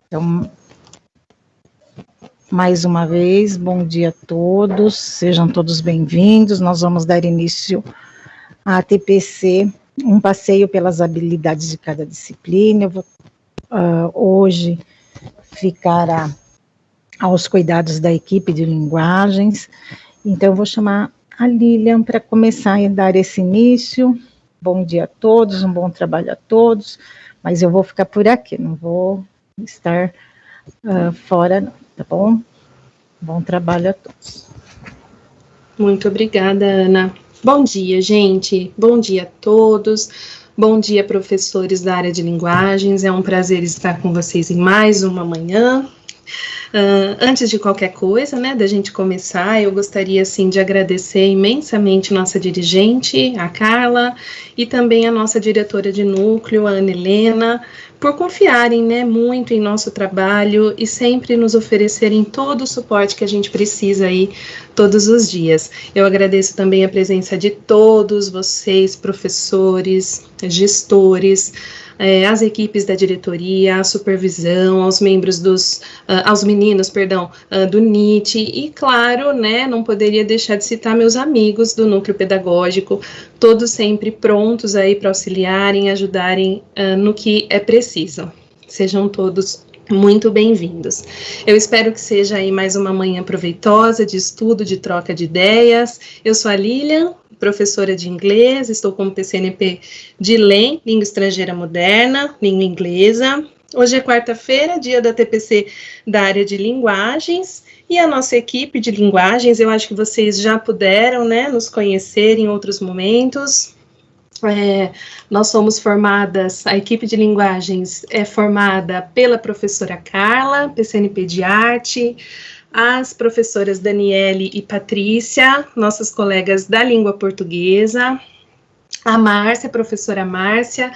Então, mais uma vez, bom dia a todos, sejam todos bem-vindos. Nós vamos dar início à TPC, um passeio pelas habilidades de cada disciplina. Eu vou hoje ficar aos cuidados da equipe de linguagens, então eu vou chamar a Lilian para começar a dar esse início. Bom dia a todos, um bom trabalho a todos, mas eu vou ficar por aqui, não vou estar fora não, tá bom? Bom trabalho a todos. Muito obrigada, Ana. Bom dia, gente. Bom dia a todos. Bom dia, professores da área de linguagens. É um prazer estar com vocês em mais uma manhã. Antes de qualquer coisa, né, da gente começar, eu gostaria, assim, de agradecer imensamente nossa dirigente, a Carla, e também a nossa diretora de núcleo, a Ana Helena, por confiarem, né, muito em nosso trabalho e sempre nos oferecerem todo o suporte que a gente precisa aí todos os dias. Eu agradeço também a presença de todos vocês, professores, gestores, as equipes da diretoria, a supervisão, aos membros aos meninos, do NIT, e claro, né, não poderia deixar de citar meus amigos do núcleo pedagógico, todos sempre prontos aí para auxiliarem, ajudarem no que é preciso. Sejam todos muito bem-vindos. Eu espero que seja aí mais uma manhã proveitosa de estudo, de troca de ideias. Eu sou a Lilian, professora de inglês, estou como PCNP de LEM, Língua Estrangeira Moderna, Língua Inglesa. Hoje é quarta-feira, dia da TPC da área de linguagens, e a nossa equipe de linguagens, eu acho que vocês já puderam, né, nos conhecer em outros momentos. Nós somos formadas, a equipe de linguagens é formada pela professora Carla, PCNP de arte, as professoras Daniele e Patrícia, nossas colegas da língua portuguesa, a Márcia, professora Márcia,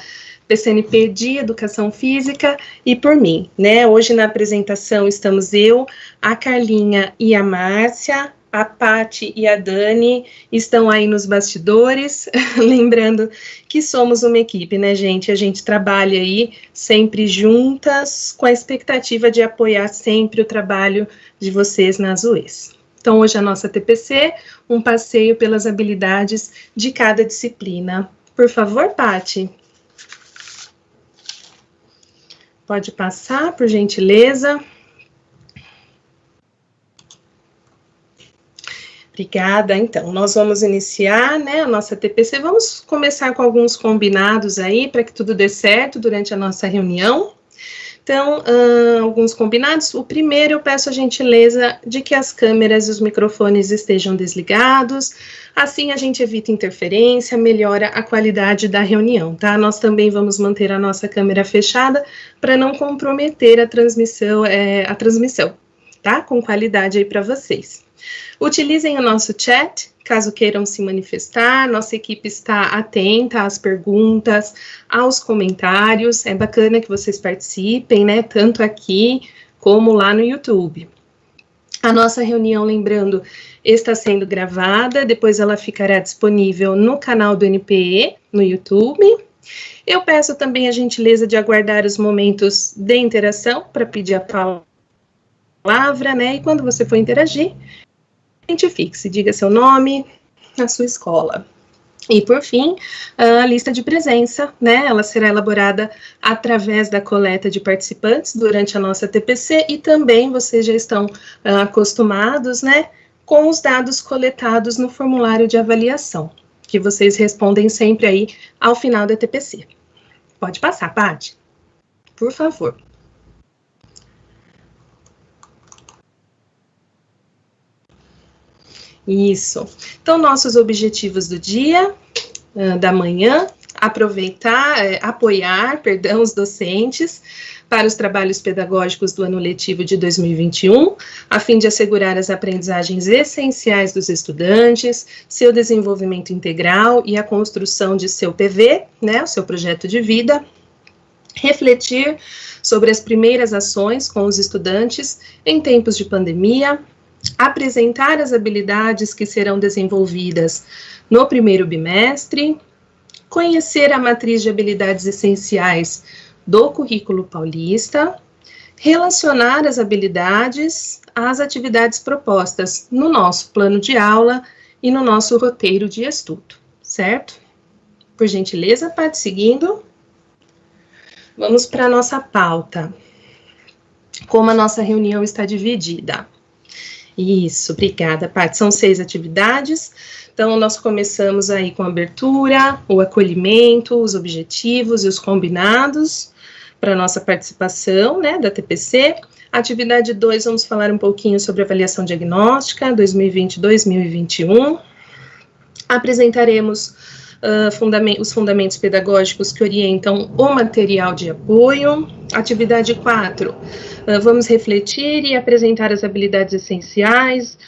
PCNP de Educação Física, e por mim, né? Hoje na apresentação estamos eu, a Carlinha e a Márcia. A Pati e a Dani estão aí nos bastidores, lembrando que somos uma equipe, né, gente? A gente trabalha aí sempre juntas, com a expectativa de apoiar sempre o trabalho de vocês nas UEs. Então, hoje a nossa TPC, um passeio pelas habilidades de cada disciplina. Por favor, Pati. Pode passar, por gentileza. Obrigada. Então, nós vamos iniciar, né, a nossa TPC. Vamos começar com alguns combinados aí, para que tudo dê certo durante a nossa reunião. Então, alguns combinados. O primeiro, eu peço a gentileza de que as câmeras e os microfones estejam desligados. Assim, a gente evita interferência, melhora a qualidade da reunião, tá? Nós também vamos manter a nossa câmera fechada, para não comprometer a transmissão, tá? Com qualidade aí para vocês. Utilizem o nosso chat, caso queiram se manifestar. Nossa equipe está atenta às perguntas, aos comentários. É bacana que vocês participem, né? Tanto aqui como lá no YouTube. A nossa reunião, lembrando, está sendo gravada, depois ela ficará disponível no canal do NPE, no YouTube. Eu peço também a gentileza de aguardar os momentos de interação para pedir a palavra, né? E quando você for interagir, identifique-se, diga seu nome, a sua escola. E, por fim, a lista de presença, né, ela será elaborada através da coleta de participantes durante a nossa TPC, e também vocês já estão acostumados, né, com os dados coletados no formulário de avaliação, que vocês respondem sempre aí ao final da TPC. Pode passar, Paty, por favor. Isso. Então, nossos objetivos do dia, da manhã, apoiar os docentes para os trabalhos pedagógicos do ano letivo de 2021, a fim de assegurar as aprendizagens essenciais dos estudantes, seu desenvolvimento integral e a construção de seu PV, né, o seu projeto de vida. Refletir sobre as primeiras ações com os estudantes em tempos de pandemia, apresentar as habilidades que serão desenvolvidas no primeiro bimestre, conhecer a matriz de habilidades essenciais do Currículo Paulista, relacionar as habilidades às atividades propostas no nosso plano de aula e no nosso roteiro de estudo, certo? Por gentileza, Paty, seguindo. Vamos para a nossa pauta. Como a nossa reunião está dividida. Isso, obrigada, Paty. São 6 atividades. Então, nós começamos aí com a abertura, o acolhimento, os objetivos e os combinados para a nossa participação, né, da TPC. Atividade 2, vamos falar um pouquinho sobre avaliação diagnóstica 2020-2021. Apresentaremos os fundamentos pedagógicos que orientam o material de apoio. Atividade 4, vamos refletir e apresentar as habilidades essenciais,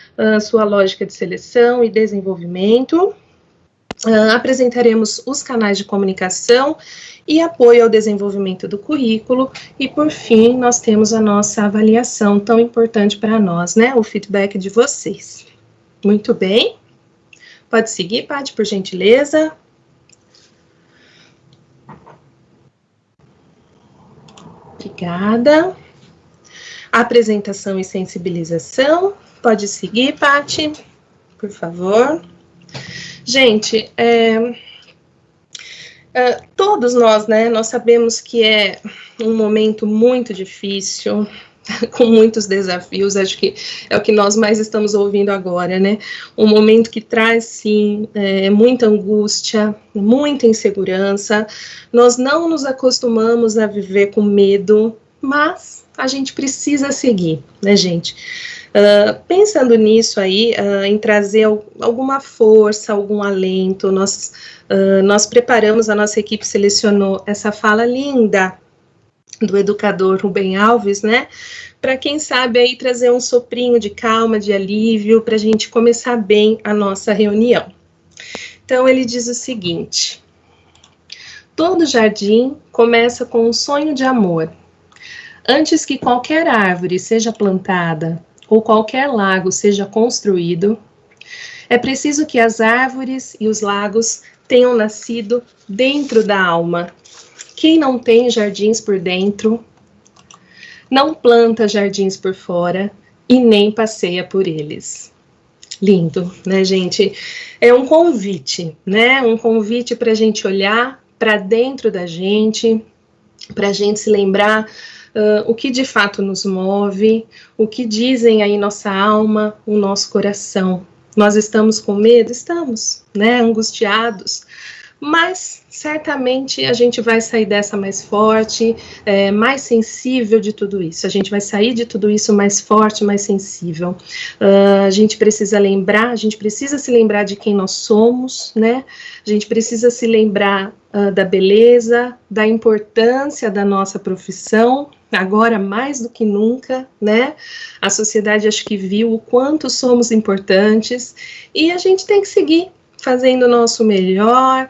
sua lógica de seleção e desenvolvimento. Apresentaremos os canais de comunicação e apoio ao desenvolvimento do currículo. E, por fim, nós temos a nossa avaliação tão importante para nós, né? O feedback de vocês. Muito bem. Pode seguir, Paty, por gentileza. Obrigada. Apresentação e sensibilização. Pode seguir, Paty, por favor. Gente, todos nós, né, nós sabemos que é um momento muito difícil, com muitos desafios, acho que é o que nós mais estamos ouvindo agora, né, um momento que traz, sim, muita angústia, muita insegurança, nós não nos acostumamos a viver com medo, mas a gente precisa seguir, né, gente? Pensando nisso aí, em trazer alguma força, algum alento, nós preparamos, a nossa equipe selecionou essa fala linda do educador Rubem Alves, né, para quem sabe aí trazer um soprinho de calma, de alívio, para a gente começar bem a nossa reunião. Então, ele diz o seguinte: todo jardim começa com um sonho de amor. Antes que qualquer árvore seja plantada ou qualquer lago seja construído, é preciso que as árvores e os lagos tenham nascido dentro da alma. Quem não tem jardins por dentro, não planta jardins por fora e nem passeia por eles. Lindo, né, gente? É um convite, né? Um convite para a gente olhar para dentro da gente, para a gente se lembrar o que de fato nos move, o que dizem aí nossa alma, o nosso coração. Nós estamos com medo? Estamos, né, angustiados, mas certamente a gente vai sair dessa mais forte, mais sensível de tudo isso. A gente vai sair de tudo isso mais forte, mais sensível. A gente precisa lembrar, a gente precisa se lembrar de quem nós somos, né? A gente precisa se lembrar da beleza, da importância da nossa profissão, agora mais do que nunca, né? A sociedade acho que viu o quanto somos importantes e a gente tem que seguir fazendo o nosso melhor,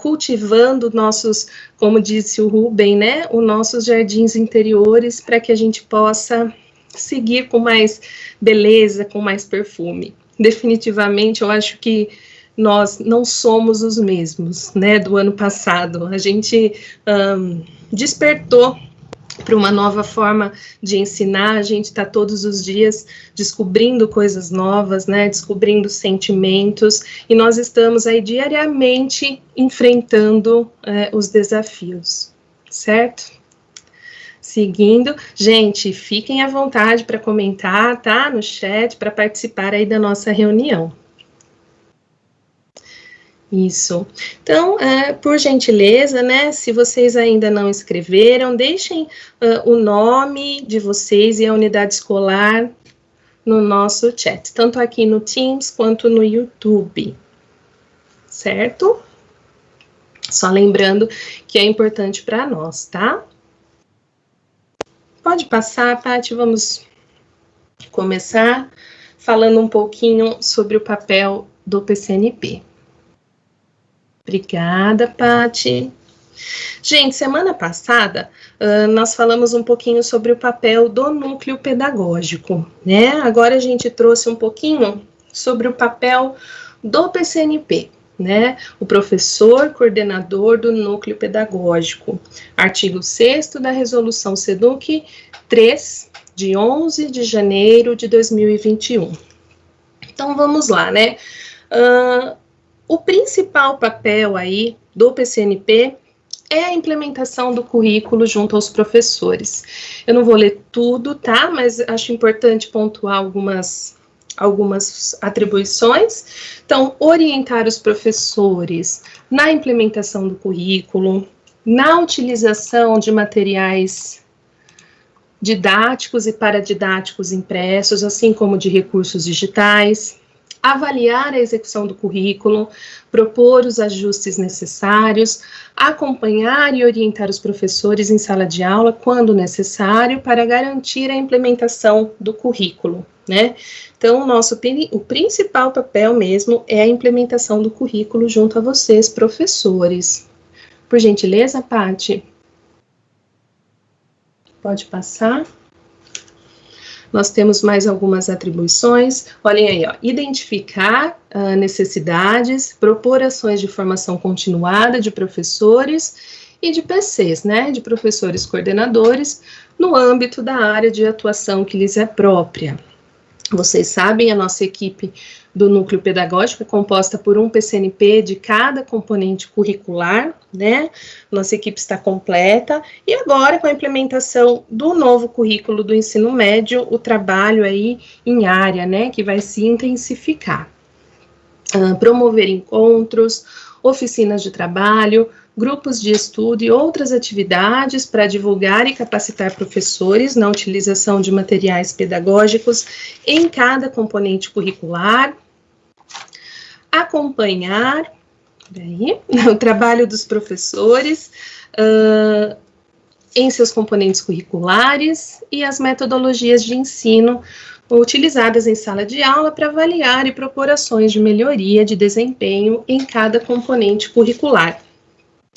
cultivando nossos, como disse o Rubem, né? Os nossos jardins interiores para que a gente possa seguir com mais beleza, com mais perfume. Definitivamente, eu acho que nós não somos os mesmos, né, do ano passado. A gente despertou para uma nova forma de ensinar, a gente está todos os dias descobrindo coisas novas, né, descobrindo sentimentos, e nós estamos aí diariamente enfrentando os desafios, certo? Seguindo, gente, fiquem à vontade para comentar, tá, no chat, para participar aí da nossa reunião. Isso. Então, por gentileza, né, se vocês ainda não escreveram, deixem o nome de vocês e a unidade escolar no nosso chat, tanto aqui no Teams quanto no YouTube, certo? Só lembrando que é importante para nós, tá? Pode passar, Paty, vamos começar falando um pouquinho sobre o papel do PCNP. Obrigada, Paty. Gente, semana passada, nós falamos um pouquinho sobre o papel do núcleo pedagógico, né? Agora a gente trouxe um pouquinho sobre o papel do PCNP. né? O professor coordenador do núcleo pedagógico. Artigo 6º da Resolução SEDUC 3, de 11 de janeiro de 2021. Então, vamos lá, né? O principal papel aí do PCNP é a implementação do currículo junto aos professores. Eu não vou ler tudo, tá? Mas acho importante pontuar algumas atribuições. Então, orientar os professores na implementação do currículo, na utilização de materiais didáticos e paradidáticos impressos, assim como de recursos digitais, avaliar a execução do currículo, propor os ajustes necessários, acompanhar e orientar os professores em sala de aula quando necessário para garantir a implementação do currículo, né? Então, o principal papel mesmo é a implementação do currículo junto a vocês, professores. Por gentileza, Paty. Pode passar. Nós temos mais algumas atribuições. Olhem aí, ó, identificar necessidades, propor ações de formação continuada de professores e de PCs, né, de professores coordenadores, no âmbito da área de atuação que lhes é própria. Vocês sabem, a nossa equipe do núcleo pedagógico é composta por um PCNP de cada componente curricular, né? Nossa equipe está completa, e agora com a implementação do novo currículo do ensino médio, o trabalho aí em área, né, que vai se intensificar. Promover encontros, oficinas de trabalho, grupos de estudo e outras atividades para divulgar e capacitar professores na utilização de materiais pedagógicos em cada componente curricular, acompanhar o trabalho dos professores em seus componentes curriculares e as metodologias de ensino utilizadas em sala de aula para avaliar e propor ações de melhoria de desempenho em cada componente curricular.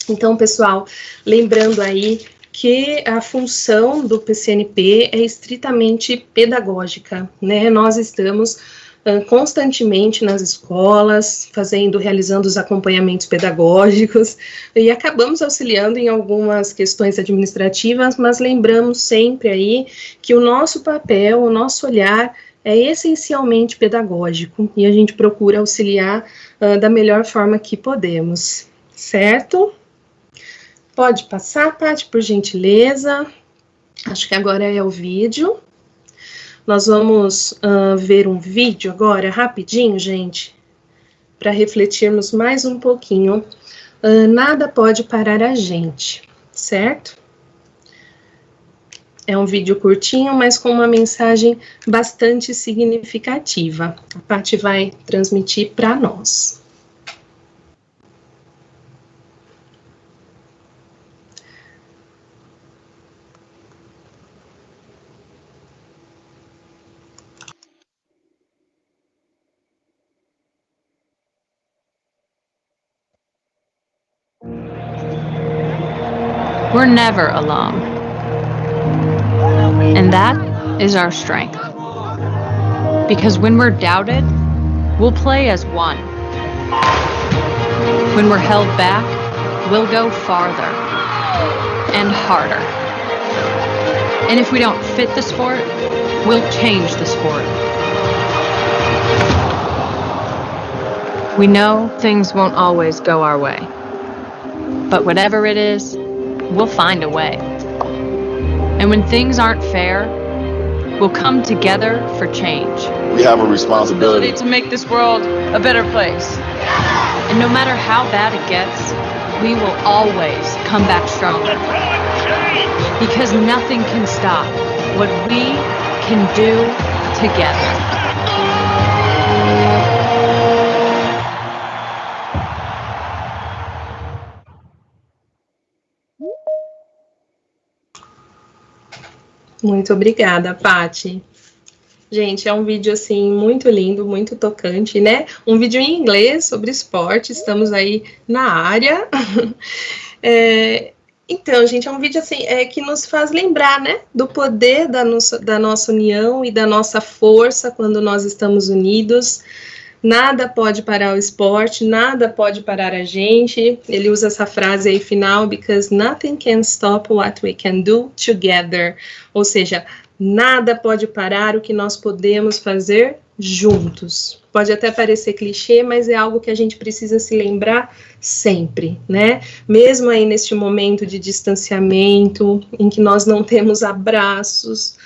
Então, pessoal, lembrando aí que a função do PCNP é estritamente pedagógica, né? Nós estamos constantemente nas escolas, realizando os acompanhamentos pedagógicos e acabamos auxiliando em algumas questões administrativas, mas lembramos sempre aí que o nosso papel, o nosso olhar é essencialmente pedagógico e a gente procura auxiliar da melhor forma que podemos, certo? Pode passar, Paty, por gentileza. Acho que agora é o vídeo. Nós vamos ver um vídeo agora, rapidinho, gente, para refletirmos mais um pouquinho. Nada pode parar a gente, certo? É um vídeo curtinho, mas com uma mensagem bastante significativa. A Paty vai transmitir para nós. We're never alone. And that is our strength. Because when we're doubted, we'll play as one. When we're held back, we'll go farther and harder. And if we don't fit the sport, we'll change the sport. We know things won't always go our way. But whatever it is, we'll find a way. And when things aren't fair, we'll come together for change. We have a responsibility to make this world a better place. And no matter how bad it gets, we will always come back stronger. Because nothing can stop what we can do together. Muito obrigada, Paty. Gente, é um vídeo, assim, muito lindo, muito tocante, né? Um vídeo em inglês sobre esporte, estamos aí na área. Então, gente, é um vídeo, assim, que nos faz lembrar, né? Do poder da nossa união e da nossa força quando nós estamos unidos. Nada pode parar o esporte, nada pode parar a gente. Ele usa essa frase aí final, because nothing can stop what we can do together. Ou seja, nada pode parar o que nós podemos fazer juntos. Pode até parecer clichê, mas é algo que a gente precisa se lembrar sempre, né? Mesmo aí neste momento de distanciamento, em que nós não temos abraços,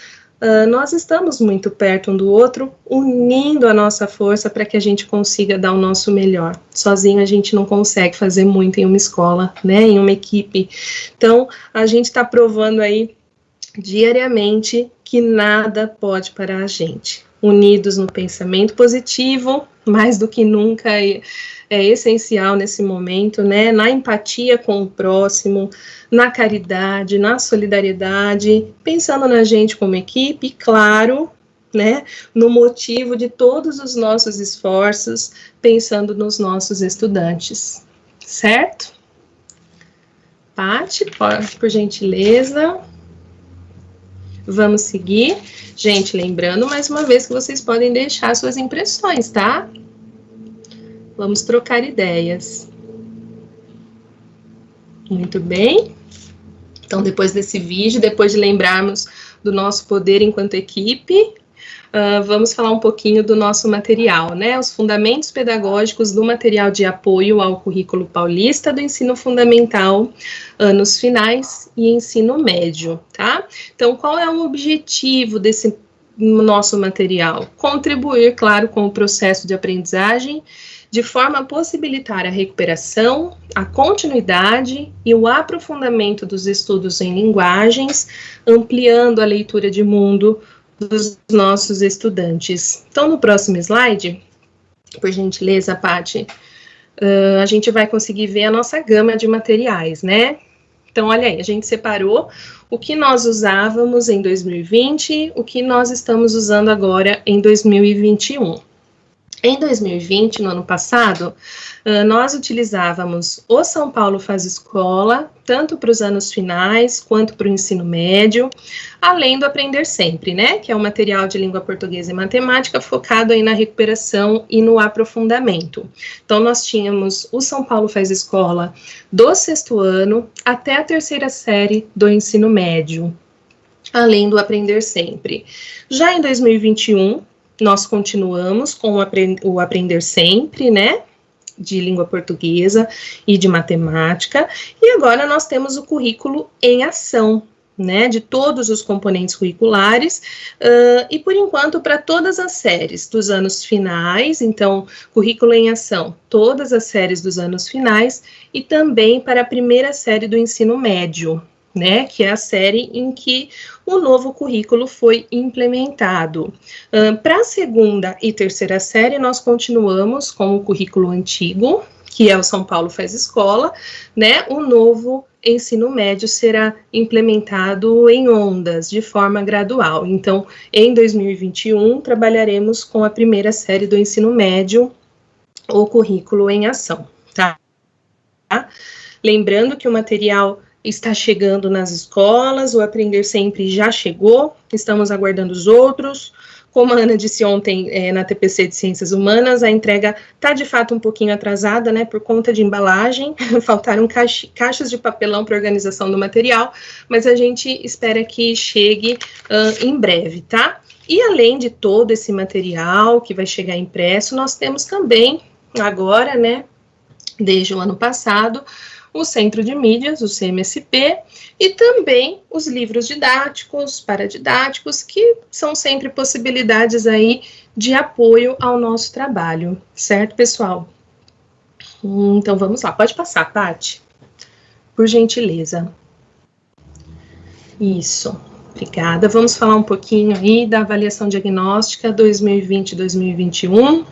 nós estamos muito perto um do outro, unindo a nossa força para que a gente consiga dar o nosso melhor. Sozinho a gente não consegue fazer muito em uma escola, né, em uma equipe. Então, a gente está provando aí diariamente que nada pode parar a gente. Unidos no pensamento positivo, mais do que nunca é essencial nesse momento, né? Na empatia com o próximo, na caridade, na solidariedade, pensando na gente como equipe, claro, né? No motivo de todos os nossos esforços, pensando nos nossos estudantes, certo? Paty, por gentileza. Vamos seguir. Gente, lembrando mais uma vez que vocês podem deixar suas impressões, tá? Vamos trocar ideias. Muito bem. Então, depois desse vídeo, depois de lembrarmos do nosso poder enquanto equipe, vamos falar um pouquinho do nosso material, né? Os fundamentos pedagógicos do material de apoio ao currículo paulista do ensino fundamental, anos finais e ensino médio, tá? Então, qual é o objetivo desse nosso material? Contribuir, claro, com o processo de aprendizagem, de forma a possibilitar a recuperação, a continuidade e o aprofundamento dos estudos em linguagens, ampliando a leitura de mundo dos nossos estudantes. Então, no próximo slide, por gentileza, Paty, a gente vai conseguir ver a nossa gama de materiais, né? Então, olha aí, a gente separou o que nós usávamos em 2020, o que nós estamos usando agora em 2021. Em 2020, no ano passado, nós utilizávamos o São Paulo Faz Escola, tanto para os anos finais, quanto para o ensino médio, além do Aprender Sempre, né, que é um material de língua portuguesa e matemática focado aí na recuperação e no aprofundamento. Então, nós tínhamos o São Paulo Faz Escola do 6º ano até a 3ª série do ensino médio, além do Aprender Sempre. Já em 2021, nós continuamos com o Aprender Sempre, né, de língua portuguesa e de matemática, e agora nós temos o currículo em ação, né, de todos os componentes curriculares, e por enquanto para todas as séries dos anos finais, então, currículo em ação, todas as séries dos anos finais, e também para a 1ª série do ensino médio, né, que é a série em que o novo currículo foi implementado. Para a 2ª e 3ª série, nós continuamos com o currículo antigo, que é o São Paulo Faz Escola, né, o novo ensino médio será implementado em ondas, de forma gradual. Então, em 2021, trabalharemos com a 1ª série do ensino médio, o currículo em ação, tá? Lembrando que o material está chegando nas escolas, o Aprender Sempre já chegou, estamos aguardando os outros. Como a Ana disse ontem na TPC de Ciências Humanas, a entrega está de fato um pouquinho atrasada, né, por conta de embalagem, faltaram caixas de papelão para organização do material, mas a gente espera que chegue em breve, tá? E além de todo esse material que vai chegar impresso, nós temos também agora, né, desde o ano passado, o Centro de Mídias, o CMSP, e também os livros didáticos, paradidáticos, que são sempre possibilidades aí de apoio ao nosso trabalho, certo, pessoal? Então, vamos lá, pode passar, Paty, por gentileza. Isso, obrigada. Vamos falar um pouquinho aí da avaliação diagnóstica 2020-2021.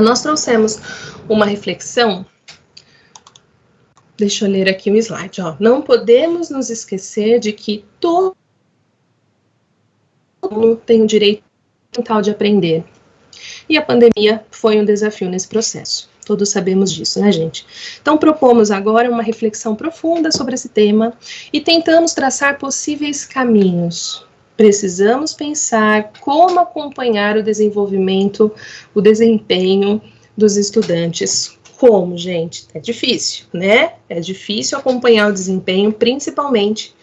Nós trouxemos uma reflexão. Deixa eu ler aqui o slide, ó. Não podemos nos esquecer de que todo mundo tem o direito fundamental de aprender. E a pandemia foi um desafio nesse processo. Todos sabemos disso, né, gente? Então, propomos agora uma reflexão profunda sobre esse tema e tentamos traçar possíveis caminhos precisamos pensar como acompanhar o desenvolvimento, o desempenho dos estudantes. Como, gente? É difícil, né? É difícil acompanhar o desempenho, principalmente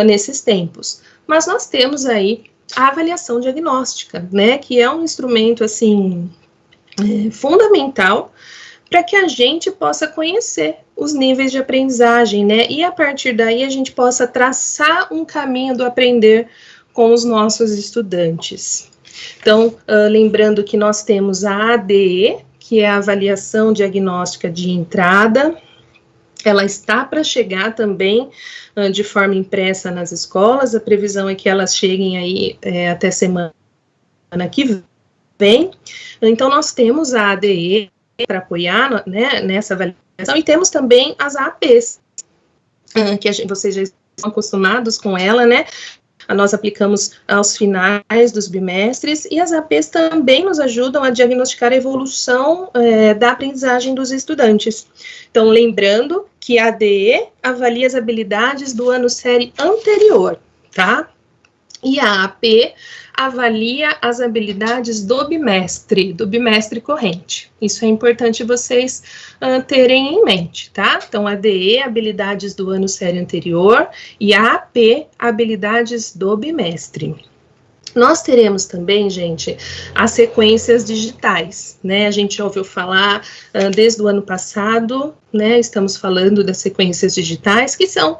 nesses tempos. Mas nós temos aí a avaliação diagnóstica, né? Que é um instrumento, assim, fundamental para que a gente possa conhecer os níveis de aprendizagem, né? E a partir daí a gente possa traçar um caminho do aprender com os nossos estudantes. Então, lembrando que nós temos a ADE, que é a avaliação diagnóstica de entrada. Ela está para chegar também de forma impressa nas escolas. A previsão é que elas cheguem aí até semana que vem. Então, nós temos a ADE para apoiar, né, nessa avaliação, e temos também as APs, que vocês já estão acostumados com ela, né? Nós aplicamos aos finais dos bimestres, e as APs também nos ajudam a diagnosticar a evolução da aprendizagem dos estudantes. Então, lembrando que a ADE avalia as habilidades do ano série anterior, tá? E a AP avalia as habilidades do bimestre corrente. Isso é importante vocês terem em mente, tá? Então, a DE, habilidades do ano série anterior, e a AP, habilidades do bimestre. Nós teremos também, gente, as sequências digitais, né? A gente já ouviu falar desde o ano passado, né? Estamos falando das sequências digitais, que são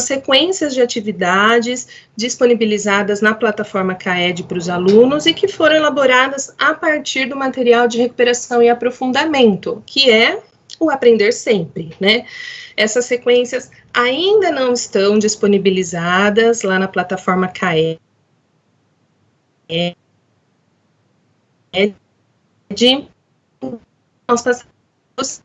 sequências de atividades disponibilizadas na plataforma CAED para os alunos e que foram elaboradas a partir do material de recuperação e aprofundamento, que é o Aprender Sempre, né? Essas sequências ainda não estão disponibilizadas lá na plataforma CAED. Nós passamos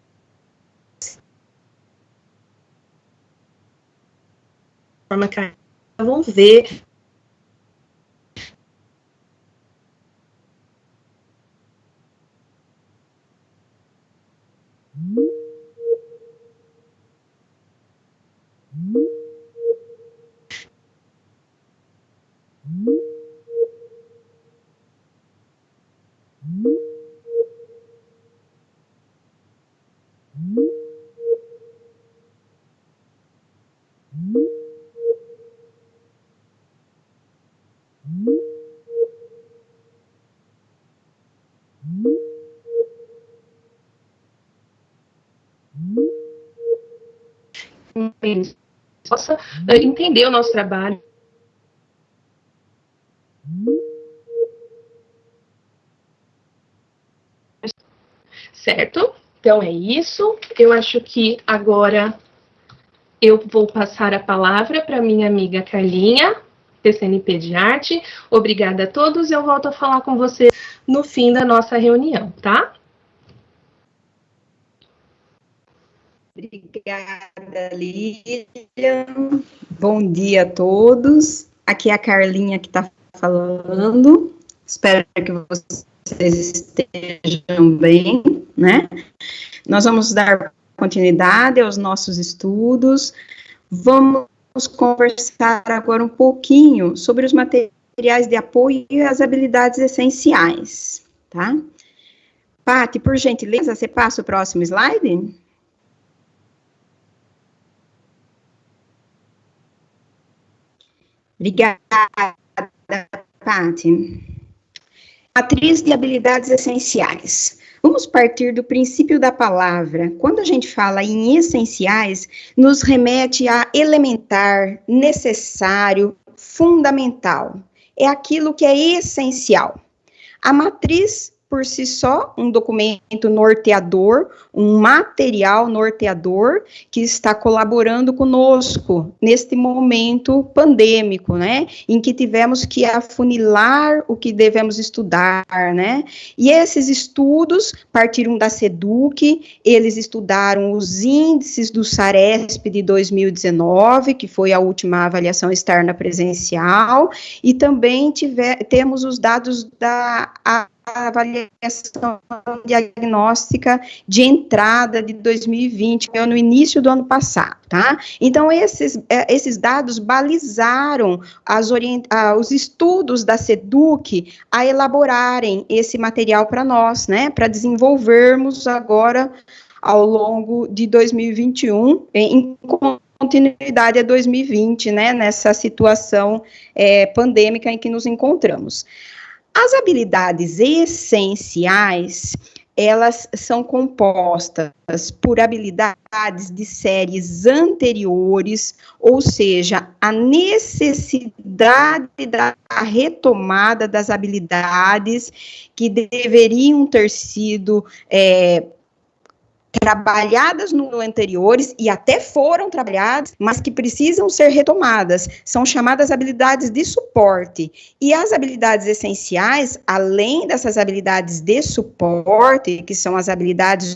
vamos ver possa entender o nosso trabalho. Certo? Então é isso. Eu acho que agora eu vou passar a palavra para minha amiga Carlinha, PCNP de Arte. Obrigada a todos. Eu volto a falar com vocês no fim da nossa reunião, tá? Obrigada, Lilian. Bom dia a todos. Aqui é a Carlinha que está falando. Espero que vocês estejam bem, né? Nós vamos dar continuidade aos nossos estudos. Vamos conversar agora um pouquinho sobre os materiais de apoio e as habilidades essenciais, tá? Paty, por gentileza, você passa o próximo slide? Obrigada, Paty. Matriz de habilidades essenciais. Vamos partir do princípio da palavra. Quando a gente fala em essenciais, nos remete a elementar, necessário, fundamental. É aquilo que é essencial. A matriz, por si só, um documento norteador, um material norteador que está colaborando conosco neste momento pandêmico, né, em que tivemos que afunilar o que devemos estudar, né, e esses estudos partiram da SEDUC, eles estudaram os índices do SARESP de 2019, que foi a última avaliação externa presencial, e também temos os dados da avaliação diagnóstica de entrada de 2020, no início do ano passado, tá? Então, esses dados balizaram os estudos da SEDUC a elaborarem esse material para nós, né? Para desenvolvermos agora, ao longo de 2021, em continuidade a 2020, né? Nessa situação pandêmica em que nos encontramos. As habilidades essenciais, elas são compostas por habilidades de séries anteriores, ou seja, a necessidade da retomada das habilidades que deveriam ter sido trabalhadas no anteriores e até foram trabalhadas, mas que precisam ser retomadas. São chamadas habilidades de suporte. E as habilidades essenciais, além dessas habilidades de suporte, que são as habilidades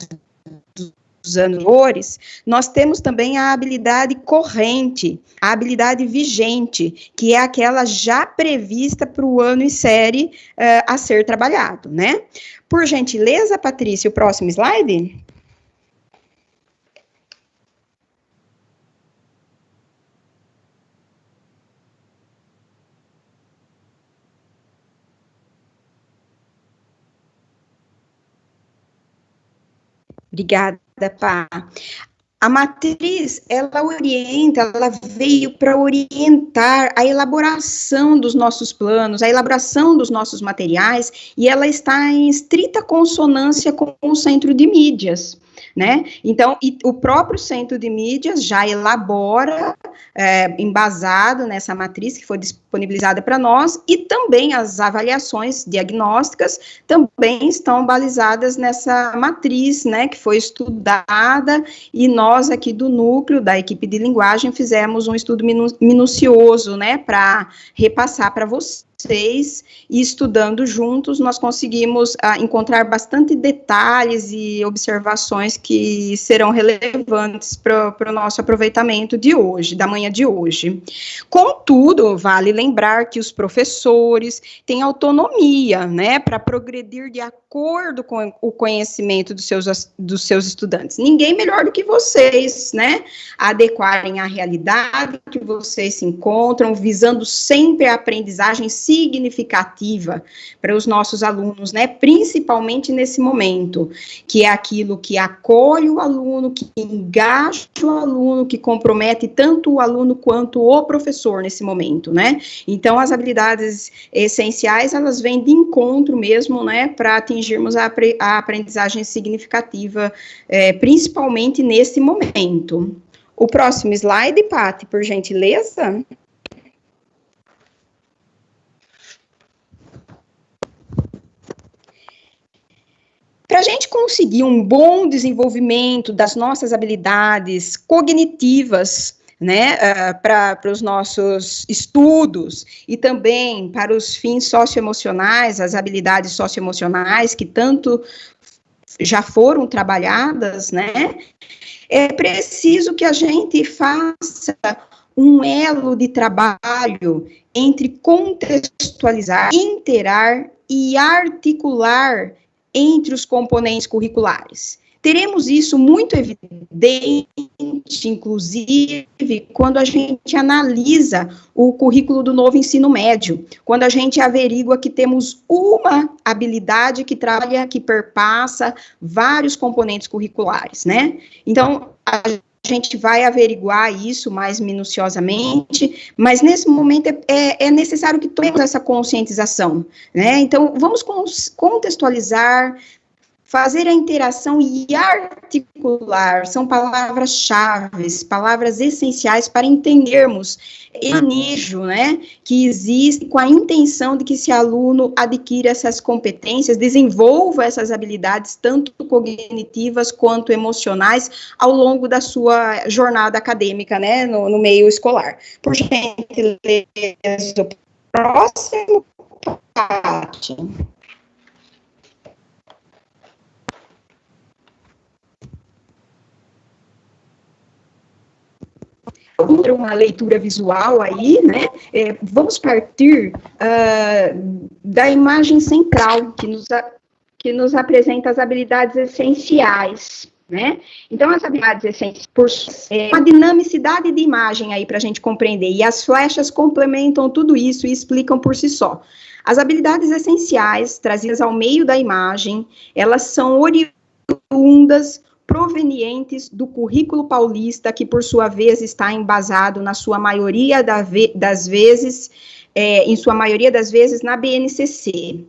dos anteriores, nós temos também a habilidade corrente, a habilidade vigente, que é aquela já prevista para o ano em série a ser trabalhado, né? Por gentileza, Patrícia, o próximo slide. Obrigada, Pá. A matriz, ela veio para orientar a elaboração dos nossos planos, a elaboração dos nossos materiais, e ela está em estrita consonância com o centro de mídias, né? Então, o próprio centro de mídias já elabora, embasado nessa matriz que foi disponibilizada para nós, e também as avaliações diagnósticas também estão balizadas nessa matriz, né, que foi estudada, e nós aqui do núcleo, da equipe de linguagem, fizemos um estudo minucioso, né, para repassar para vocês, e estudando juntos, nós conseguimos encontrar bastante detalhes e observações que serão relevantes para o nosso aproveitamento de hoje, da manhã de hoje. Contudo, vale lembrar que os professores têm autonomia, né, para progredir de acordo com o conhecimento dos seus estudantes. Ninguém melhor do que vocês, né, adequarem à realidade que vocês se encontram, visando sempre a aprendizagem significativa para os nossos alunos, né, principalmente nesse momento, que é aquilo que acolhe o aluno, que engaja o aluno, que compromete tanto o aluno quanto o professor nesse momento, né. Então, as habilidades essenciais, elas vêm de encontro mesmo, né, para atingirmos a aprendizagem significativa, principalmente nesse momento. O próximo slide, Paty, por gentileza. Para a gente conseguir um bom desenvolvimento das nossas habilidades cognitivas, né, para os nossos estudos e também para os fins socioemocionais, as habilidades socioemocionais que tanto já foram trabalhadas, né, é preciso que a gente faça um elo de trabalho entre contextualizar, interar e articular entre os componentes curriculares. Teremos isso muito evidente, inclusive, quando a gente analisa o currículo do novo ensino médio, quando a gente averigua que temos uma habilidade que trabalha, que perpassa vários componentes curriculares, né? Então, a gente vai averiguar isso mais minuciosamente, mas nesse momento é necessário que tomemos essa conscientização, né? Então, vamos contextualizar, fazer a interação e articular, são palavras-chave, palavras essenciais para entendermos o manejo, né, que existe com a intenção de que esse aluno adquira essas competências, desenvolva essas habilidades, tanto cognitivas quanto emocionais, ao longo da sua jornada acadêmica, né, no meio escolar. Por gentileza, o próximo, Paty. uma leitura visual aí, né? Vamos partir da imagem central, que nos apresenta as habilidades essenciais, né? Então, as habilidades essenciais, uma dinamicidade de imagem aí para a gente compreender, e as flechas complementam tudo isso e explicam por si só. As habilidades essenciais, trazidas ao meio da imagem, elas são oriundas, provenientes do currículo paulista, que por sua vez está embasado na sua maioria das vezes, na BNCC.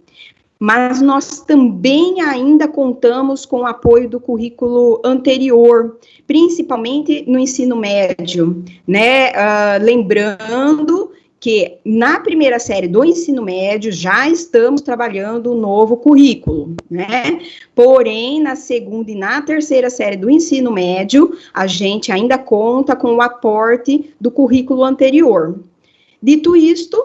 Mas nós também ainda contamos com o apoio do currículo anterior, principalmente no ensino médio, né? Lembrando que na primeira série do ensino médio já estamos trabalhando o novo currículo, né? Porém, na segunda e na terceira série do ensino médio, a gente ainda conta com o aporte do currículo anterior. Dito isto,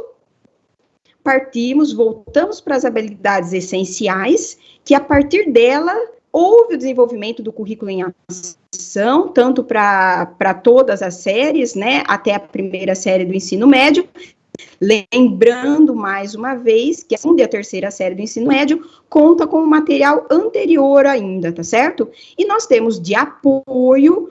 voltamos para as habilidades essenciais, que a partir dela houve o desenvolvimento do currículo em ação, tanto para todas as séries, né, até a primeira série do ensino médio, lembrando mais uma vez que a segunda e a terceira série do ensino médio conta com o material anterior ainda, tá certo? E nós temos de apoio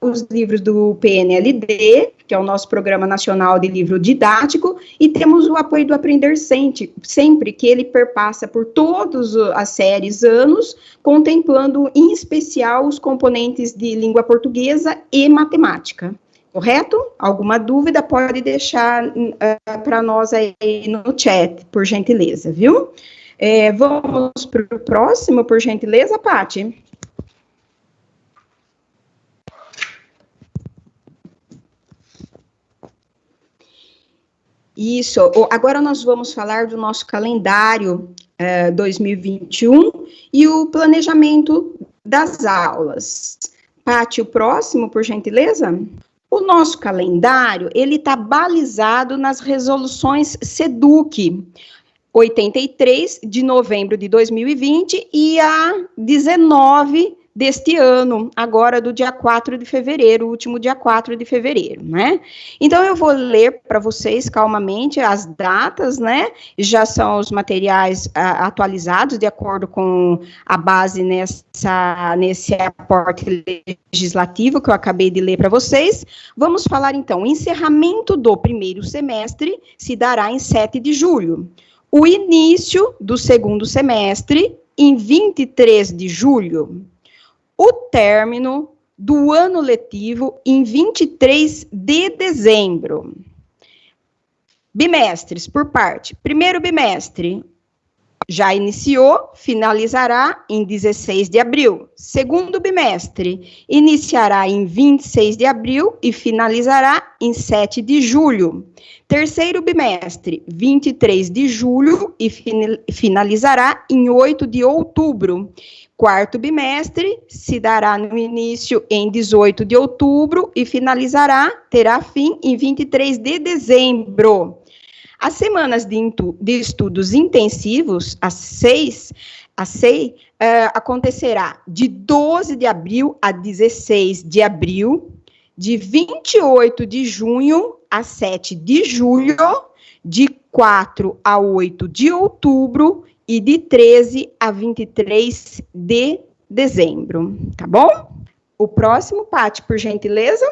os livros do PNLD, que é o nosso Programa Nacional de Livro Didático, e temos o apoio do Aprender Sempre, que ele perpassa por todas as séries anos, contemplando em especial os componentes de língua portuguesa e matemática. Correto? Alguma dúvida pode deixar para nós aí no chat, por gentileza, viu? Vamos para o próximo, por gentileza, Paty. Isso, agora nós vamos falar do nosso calendário 2021 e o planejamento das aulas. Paty, o próximo, por gentileza? O nosso calendário, ele está balizado nas resoluções SEDUC, 83 de novembro de 2020 e a 19 deste ano, agora do dia 4 de fevereiro, o último dia 4 de fevereiro, né? Então, eu vou ler para vocês calmamente as datas, né? Já são os materiais atualizados de acordo com a base nesse aporte legislativo que eu acabei de ler para vocês. Vamos falar, então, o encerramento do primeiro semestre se dará em 7 de julho. O início do segundo semestre, em 23 de julho. O término do ano letivo em 23 de dezembro. Bimestres, por parte. Primeiro bimestre já iniciou, finalizará em 16 de abril. Segundo bimestre, iniciará em 26 de abril e finalizará em 7 de julho. Terceiro bimestre, 23 de julho e finalizará em 8 de outubro. Quarto bimestre se dará no início em 18 de outubro e terá fim em 23 de dezembro. As semanas de estudos intensivos, a SEI, acontecerá de 12 de abril a 16 de abril, de 28 de junho a 7 de julho, de 4 a 8 de outubro, e de 13 a 23 de dezembro, tá bom? O próximo, Paty, por gentileza.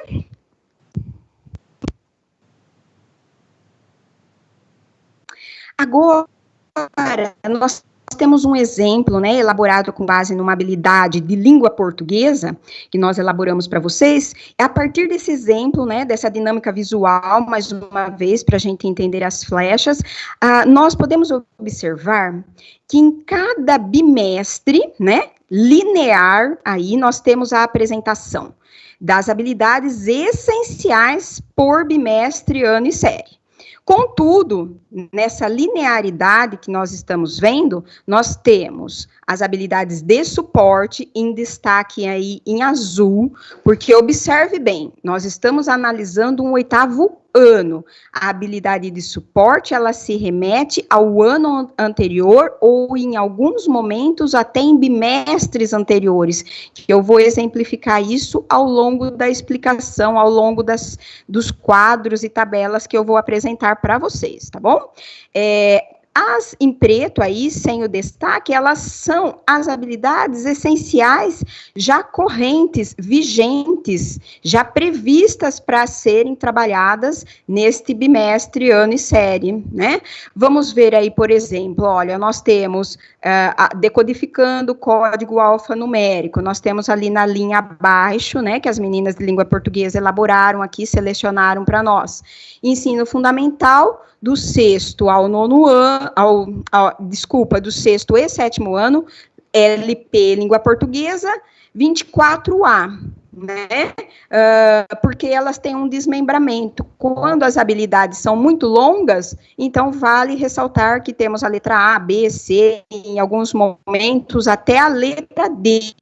Agora, nós temos um exemplo, né, elaborado com base numa habilidade de língua portuguesa, que nós elaboramos para vocês. A partir desse exemplo, né, dessa dinâmica visual, mais uma vez, para a gente entender as flechas, nós podemos observar que em cada bimestre, né, linear, aí nós temos a apresentação das habilidades essenciais por bimestre, ano e série. Contudo, nessa linearidade que nós estamos vendo, nós temos as habilidades de suporte em destaque aí em azul, porque observe bem, nós estamos analisando um oitavo ano. A habilidade de suporte, ela se remete ao ano anterior ou, em alguns momentos, até em bimestres anteriores, que eu vou exemplificar isso ao longo da explicação, ao longo dos quadros e tabelas que eu vou apresentar para vocês, tá bom? As em preto aí, sem o destaque, elas são as habilidades essenciais já correntes, vigentes, já previstas para serem trabalhadas neste bimestre, ano e série, né? Vamos ver aí, por exemplo, olha, nós temos decodificando o código alfanumérico, nós temos ali na linha abaixo, né, que as meninas de língua portuguesa elaboraram aqui, selecionaram para nós. Ensino fundamental, do sexto ao nono ano, do sexto e sétimo ano, LP, língua portuguesa, 24A, né? Porque elas têm um desmembramento. Quando as habilidades são muito longas, então vale ressaltar que temos a letra A, B, C, em alguns momentos até a letra D.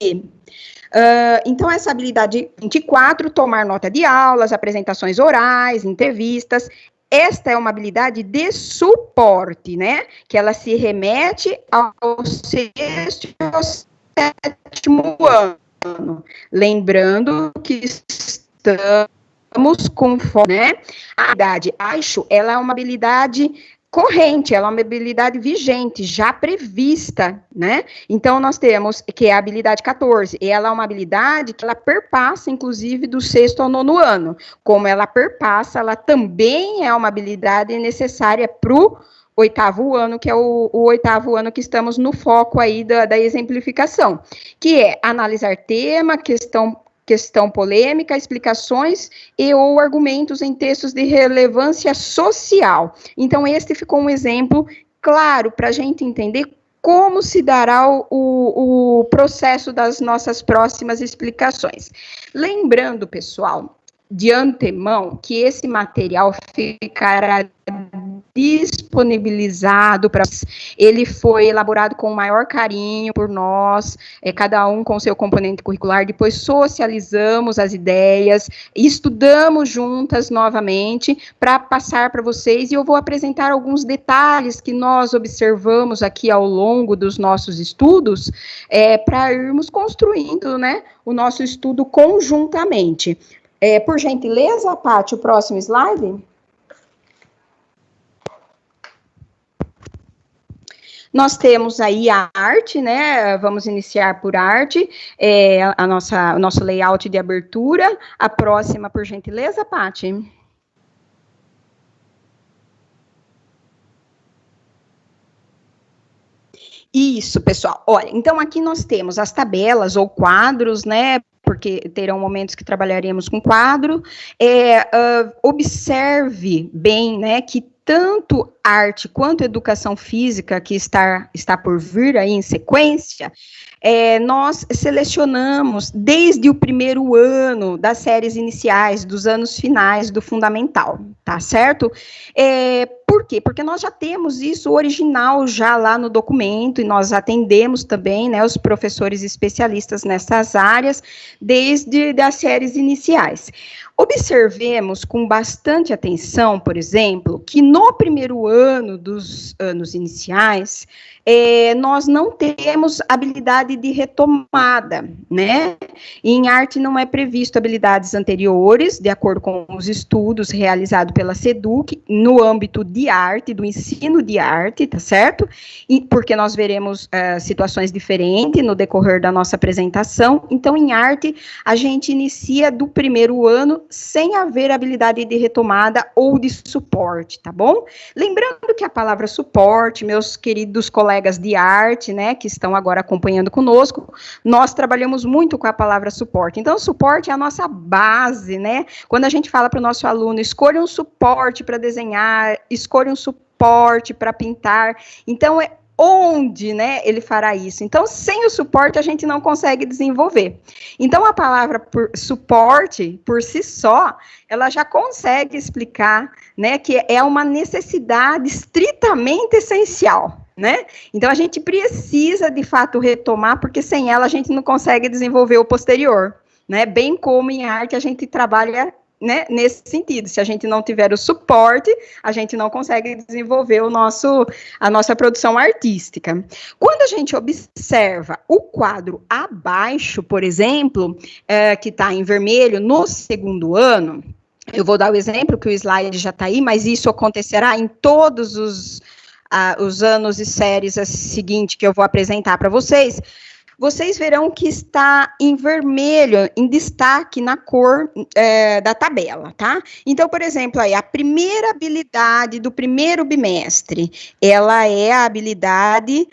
Então, essa habilidade 24, tomar nota de aulas, apresentações orais, entrevistas. Esta é uma habilidade de suporte, né? Que ela se remete ao sexto e ao sétimo ano. Lembrando que estamos com fome, né? A habilidade abaixo, ela é uma habilidade corrente, ela é uma habilidade vigente, já prevista, né? Então, nós temos que é a habilidade 14, e ela é uma habilidade que ela perpassa, inclusive, do sexto ao nono ano. Como ela perpassa, ela também é uma habilidade necessária para o oitavo ano, que é o oitavo ano que estamos no foco aí da exemplificação, que é analisar tema, questão polêmica, explicações e ou argumentos em textos de relevância social. Então, este ficou um exemplo claro para a gente entender como se dará o processo das nossas próximas explicações. Lembrando, pessoal, de antemão, que esse material ficará disponibilizado para ele foi elaborado com o maior carinho por nós, cada um com seu componente curricular, depois socializamos as ideias, estudamos juntas novamente para passar para vocês, e eu vou apresentar alguns detalhes que nós observamos aqui ao longo dos nossos estudos, para irmos construindo, né, o nosso estudo conjuntamente. Por gentileza, Paty, o próximo slide. Nós temos aí a arte, né? Vamos iniciar por arte, o nosso layout de abertura. A próxima, por gentileza, Paty. Isso, pessoal. Olha, então aqui nós temos as tabelas ou quadros, né? Porque terão momentos que trabalharemos com quadro. Observe bem, né, que tanto arte quanto educação física, que está por vir aí em sequência, nós selecionamos desde o primeiro ano das séries iniciais, dos anos finais do fundamental, tá certo? Por quê? Porque nós já temos isso original já lá no documento, e nós atendemos também, né, os professores especialistas nessas áreas, desde as séries iniciais. Observemos com bastante atenção, por exemplo, que no primeiro ano dos anos iniciais, nós não temos habilidade de retomada, né? E em arte não é previsto habilidades anteriores, de acordo com os estudos realizados pela SEDUC, no âmbito de arte, do ensino de arte, tá certo? E porque nós veremos situações diferentes no decorrer da nossa apresentação. Então, em arte, a gente inicia do primeiro ano sem haver habilidade de retomada ou de suporte, tá bom? Lembrando que a palavra suporte, meus queridos colegas de arte, né, que estão agora acompanhando conosco, nós trabalhamos muito com a palavra suporte. Então, suporte é a nossa base, né? Quando a gente fala para o nosso aluno, escolha um suporte para desenhar, escolha um suporte para pintar, então onde, né, ele fará isso. Então, sem o suporte, a gente não consegue desenvolver. Então, a palavra suporte, por si só, ela já consegue explicar, né, que é uma necessidade estritamente essencial, né? Então, a gente precisa, de fato, retomar, porque sem ela a gente não consegue desenvolver o posterior, né? Bem como em arte a gente trabalha né, nesse sentido. Se a gente não tiver o suporte, a gente não consegue desenvolver a nossa produção artística. Quando a gente observa o quadro abaixo, por exemplo, que está em vermelho, no segundo ano, eu vou dar o exemplo, que o slide já está aí, mas isso acontecerá em todos os anos e séries seguintes que eu vou apresentar para vocês. Vocês verão que está em vermelho, em destaque na cor da tabela, tá? Então, por exemplo, aí, a primeira habilidade do primeiro bimestre, ela é a habilidade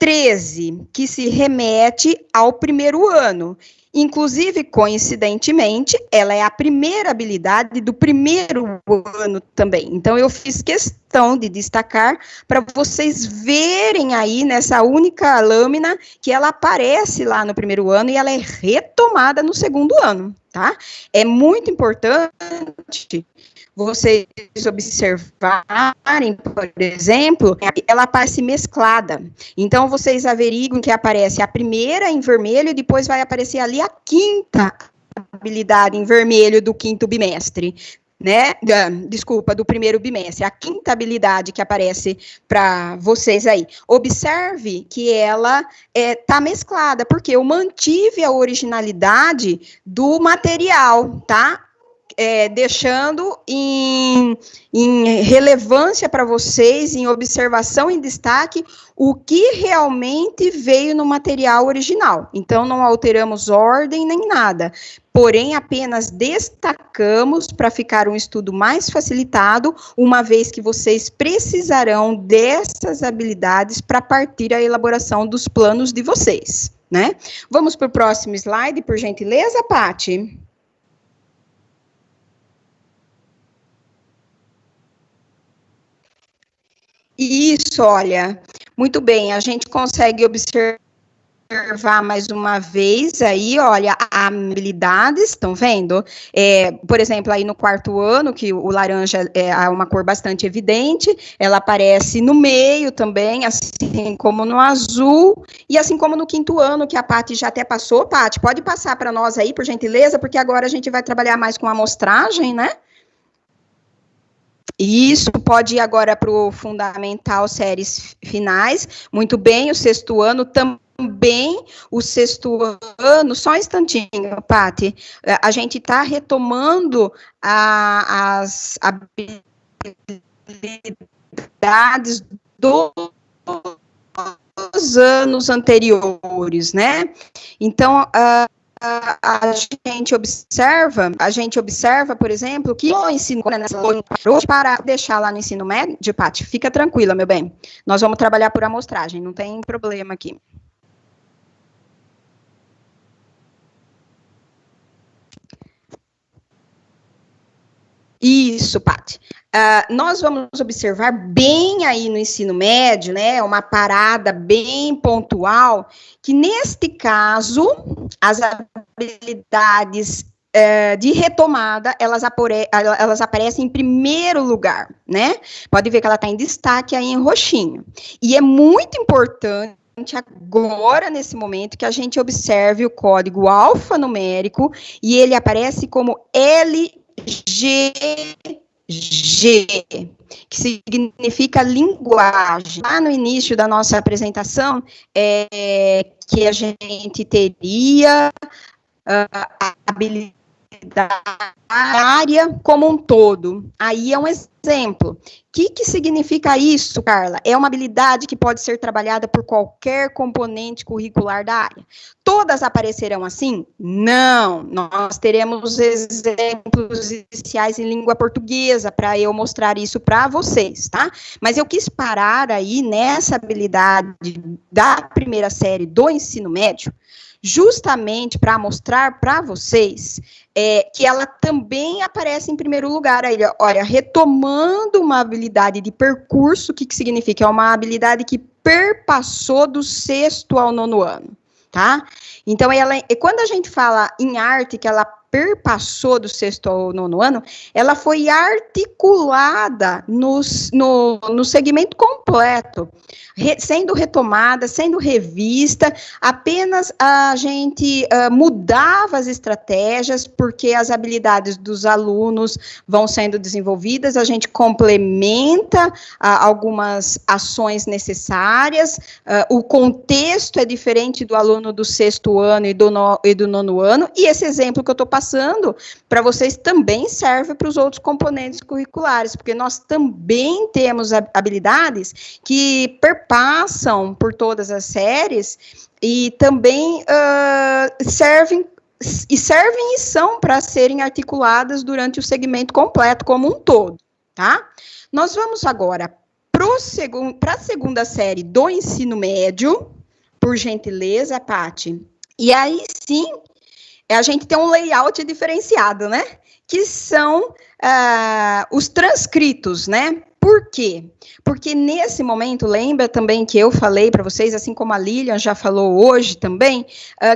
13, que se remete ao primeiro ano. Inclusive, coincidentemente, ela é a primeira habilidade do primeiro ano também. Então, eu fiz questão de destacar para vocês verem aí nessa única lâmina que ela aparece lá no primeiro ano e ela é retomada no segundo ano, tá? É muito importante vocês observarem, por exemplo, ela aparece mesclada. Então, vocês averiguem que aparece a primeira em vermelho e depois vai aparecer ali a quinta habilidade em vermelho do quinto bimestre, né? Desculpa, do primeiro bimestre. A quinta habilidade que aparece para vocês aí. Observe que ela tá mesclada, porque eu mantive a originalidade do material, tá? Deixando em relevância para vocês, em observação, em destaque, o que realmente veio no material original. Então, não alteramos ordem nem nada, porém, apenas destacamos para ficar um estudo mais facilitado, uma vez que vocês precisarão dessas habilidades para partir a elaboração dos planos de vocês, né? Vamos para o próximo slide, por gentileza, Paty? Isso, olha, muito bem, a gente consegue observar mais uma vez aí, olha, habilidades, estão vendo? Por exemplo, aí no quarto ano, que o laranja é uma cor bastante evidente, ela aparece no meio também, assim como no azul, e assim como no quinto ano, que a Paty já até passou. Paty, pode passar para nós aí, por gentileza, porque agora a gente vai trabalhar mais com amostragem, né? Isso, pode ir agora para o fundamental, séries finais. Muito bem, o sexto ano também, o sexto ano, só um instantinho, Paty, a gente está retomando as habilidades dos anos anteriores, né? Então, a gente observa, por exemplo, que o ensino para deixar lá no ensino médio, Paty, fica tranquila, meu bem. Nós vamos trabalhar por amostragem, não tem problema aqui. Isso, Paty. Nós vamos observar bem aí no ensino médio, né, uma parada bem pontual, que neste caso, as habilidades de retomada, elas aparecem em primeiro lugar, né? Pode ver que ela está em destaque aí em roxinho. E é muito importante agora, nesse momento, que a gente observe o código alfanumérico, e ele aparece como LGG, que significa linguagem. Lá no início da nossa apresentação, que a gente teria a habilidade área como um todo. Aí é um exemplo. O que significa isso, Carla? É uma habilidade que pode ser trabalhada por qualquer componente curricular da área. Todas aparecerão assim? Não. Nós teremos exemplos iniciais em língua portuguesa para eu mostrar isso para vocês, tá? Mas eu quis parar aí nessa habilidade da primeira série do ensino médio, justamente para mostrar para vocês que ela também aparece em primeiro lugar. Aí, olha, retomando uma habilidade de percurso, o que significa? É uma habilidade que perpassou do sexto ao nono ano, tá? Então, quando a gente fala em arte, que ela perpassou do sexto ao nono ano, ela foi articulada no segmento completo completo, sendo retomada, sendo revista, apenas a gente mudava as estratégias, porque as habilidades dos alunos vão sendo desenvolvidas, a gente complementa algumas ações necessárias, o contexto é diferente do aluno do 6º ano e do 9º ano, e esse exemplo que eu estou passando para vocês também serve para os outros componentes curriculares, porque nós também temos habilidades que perpassam por todas as séries e também servem e são para serem articuladas durante o segmento completo como um todo, tá? Nós vamos agora para a segunda série do ensino médio, por gentileza, Paty. E aí, sim, a gente tem um layout diferenciado, né? Que são os transcritos, né? Por quê? Porque nesse momento, lembra também que eu falei para vocês, assim como a Lilian já falou hoje também,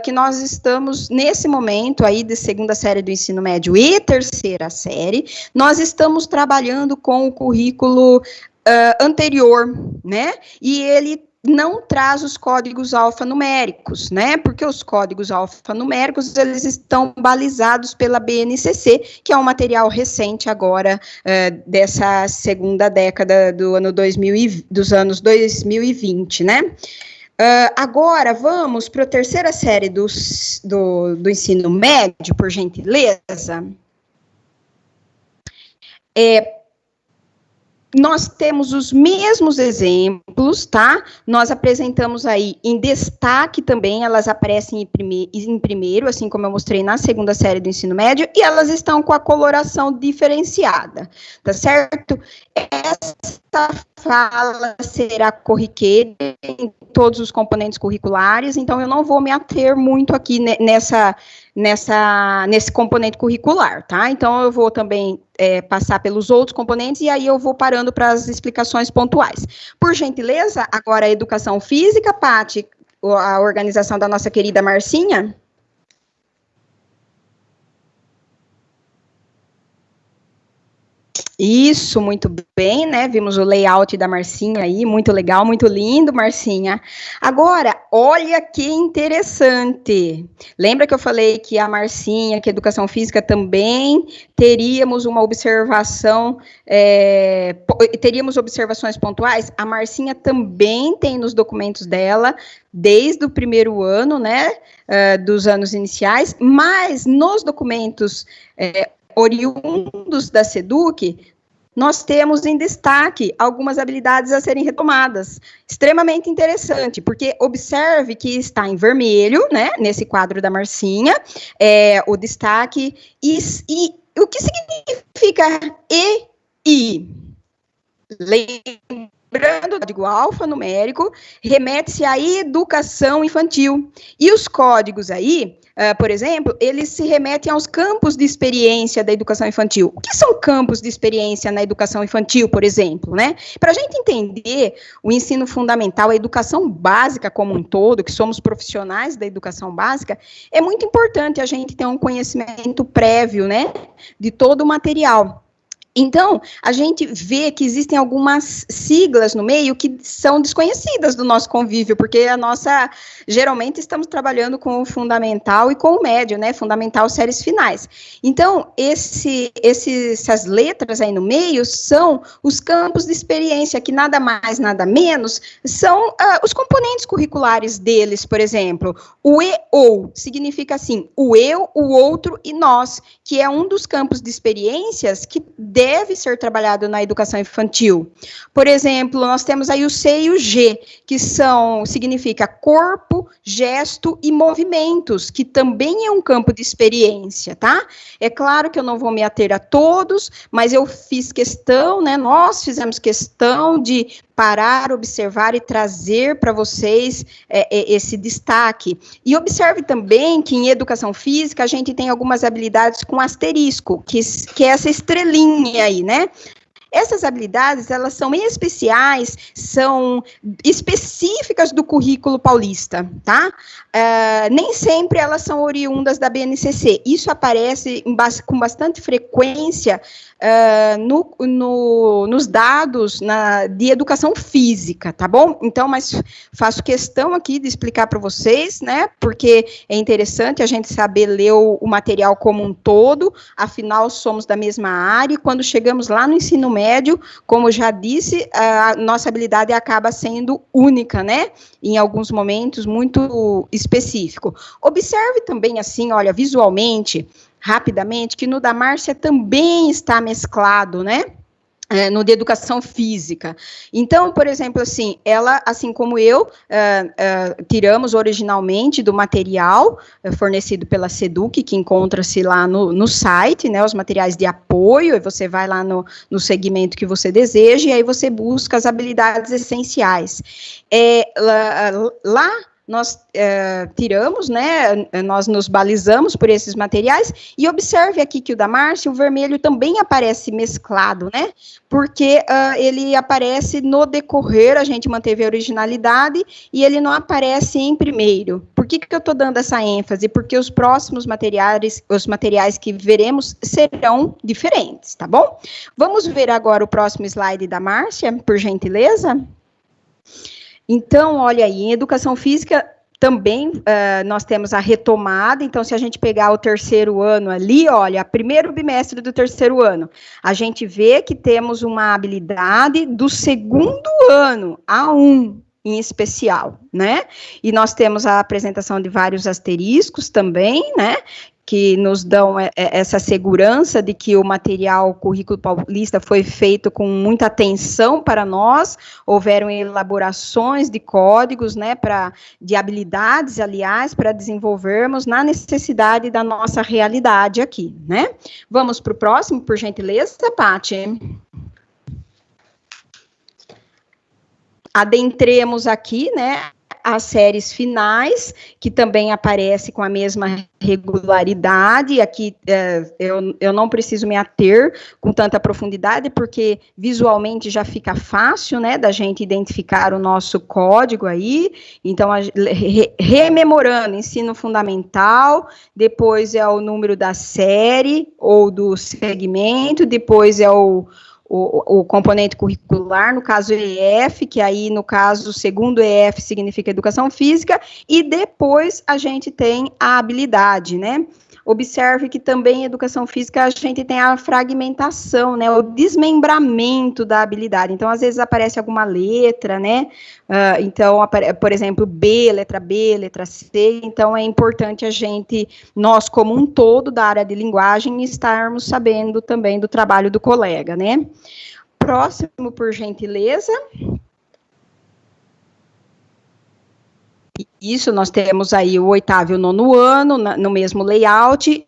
que nós estamos nesse momento aí de segunda série do ensino médio e terceira série, nós estamos trabalhando com o currículo anterior, né? E ele não traz os códigos alfanuméricos, né? Porque os códigos alfanuméricos, eles estão balizados pela BNCC, que é um material recente agora, dessa segunda década dos anos 2020, né? Agora, vamos para a terceira série do ensino médio, por gentileza. Nós temos os mesmos exemplos, tá? Nós apresentamos aí em destaque também, elas aparecem em primeiro, assim como eu mostrei na segunda série do ensino médio, e elas estão com a coloração diferenciada, tá certo? Essa fala será corriqueira em todos os componentes curriculares, então eu não vou me ater muito aqui nesse componente curricular, tá? Então, eu vou também passar pelos outros componentes e aí eu vou parando para as explicações pontuais. Por gentileza, agora a educação física, Paty, a organização da nossa querida Marcinha. Isso, muito bem, né? Vimos o layout da Marcinha aí, muito legal, muito lindo, Marcinha. Agora, olha que interessante. Lembra que eu falei que a Marcinha, que a educação física também teríamos uma observação, teríamos observações pontuais? A Marcinha também tem nos documentos dela, desde o primeiro ano, né, dos anos iniciais, mas nos documentos oriundos da SEDUC, nós temos em destaque algumas habilidades a serem retomadas. Extremamente interessante, porque observe que está em vermelho, né, nesse quadro da Marcinha, o destaque, e o que significa EI? Lembrando, o código alfanumérico remete-se à educação infantil. E os códigos aí, por exemplo, eles se remetem aos campos de experiência da educação infantil. O que são campos de experiência na educação infantil, por exemplo, né? Para a gente entender o ensino fundamental, a educação básica como um todo, que somos profissionais da educação básica, é muito importante a gente ter um conhecimento prévio, né, de todo o material. Então, a gente vê que existem algumas siglas no meio que são desconhecidas do nosso convívio, porque geralmente estamos trabalhando com o fundamental e com o médio, né, fundamental séries finais. Então, essas letras aí no meio são os campos de experiência, que nada mais, nada menos, são os componentes curriculares deles, por exemplo. O e-ou significa assim, o eu, o outro e nós, que é um dos campos de experiências que deve ser trabalhado na educação infantil. Por exemplo, nós temos aí o C e o G, que significa corpo, gesto e movimentos, que também é um campo de experiência, tá? É claro que eu não vou me ater a todos, mas eu fiz questão, né, nós fizemos questão de parar, observar e trazer para vocês esse destaque. E observe também que em educação física a gente tem algumas habilidades com asterisco, que é essa estrelinha aí, né? Essas habilidades, elas são especiais, são específicas do currículo paulista, tá? Nem sempre elas são oriundas da BNCC. Isso aparece com bastante frequência nos dados de educação física, tá bom? Então, mas faço questão aqui de explicar para vocês, né? Porque é interessante a gente saber ler o material como um todo, afinal, somos da mesma área, e quando chegamos lá no ensino médio, como já disse, a nossa habilidade acaba sendo única, né? Em alguns momentos, muito específico. Observe também, assim, olha, visualmente, rapidamente, que no da Márcia também está mesclado, né? No de educação física. Então, por exemplo, assim, ela, assim como eu, tiramos originalmente do material fornecido pela SEDUC, que encontra-se lá no site, né, os materiais de apoio, e você vai lá no segmento que você deseja, e aí você busca as habilidades essenciais. Lá nós tiramos, né, nós nos balizamos por esses materiais, e observe aqui que o da Márcia, o vermelho também aparece mesclado, né, porque ele aparece no decorrer, a gente manteve a originalidade, e ele não aparece em primeiro. Por que eu estou dando essa ênfase? Porque os próximos materiais, os materiais que veremos, serão diferentes, tá bom? Vamos ver agora o próximo slide da Márcia, por gentileza. Então, olha aí, em educação física também nós temos a retomada. Então, se a gente pegar o terceiro ano ali, olha, primeiro bimestre do terceiro ano, a gente vê que temos uma habilidade do segundo ano, A1, em especial, né? E nós temos a apresentação de vários asteriscos também, né? Que nos dão essa segurança de que o material currículo paulista foi feito com muita atenção para nós, houveram elaborações de códigos, né, de habilidades, aliás, para desenvolvermos na necessidade da nossa realidade aqui, né? Vamos para o próximo, por gentileza, Paty. Adentremos aqui, né, as séries finais, que também aparece com a mesma regularidade. Aqui eu não preciso me ater com tanta profundidade, porque visualmente já fica fácil, né, da gente identificar o nosso código aí. Então, rememorando, ensino fundamental, depois é o número da série ou do segmento, depois é o componente curricular, no caso EF, que aí, no caso, o segundo EF significa educação física, e depois a gente tem a habilidade, né? Observe que também em educação física a gente tem a fragmentação, né, o desmembramento da habilidade. Então, às vezes aparece alguma letra, né, então, por exemplo, letra B, letra C, então é importante nós como um todo da área de linguagem, estarmos sabendo também do trabalho do colega, né. Próximo, por gentileza. Isso, nós temos aí o 8º e o 9º ano, no mesmo layout.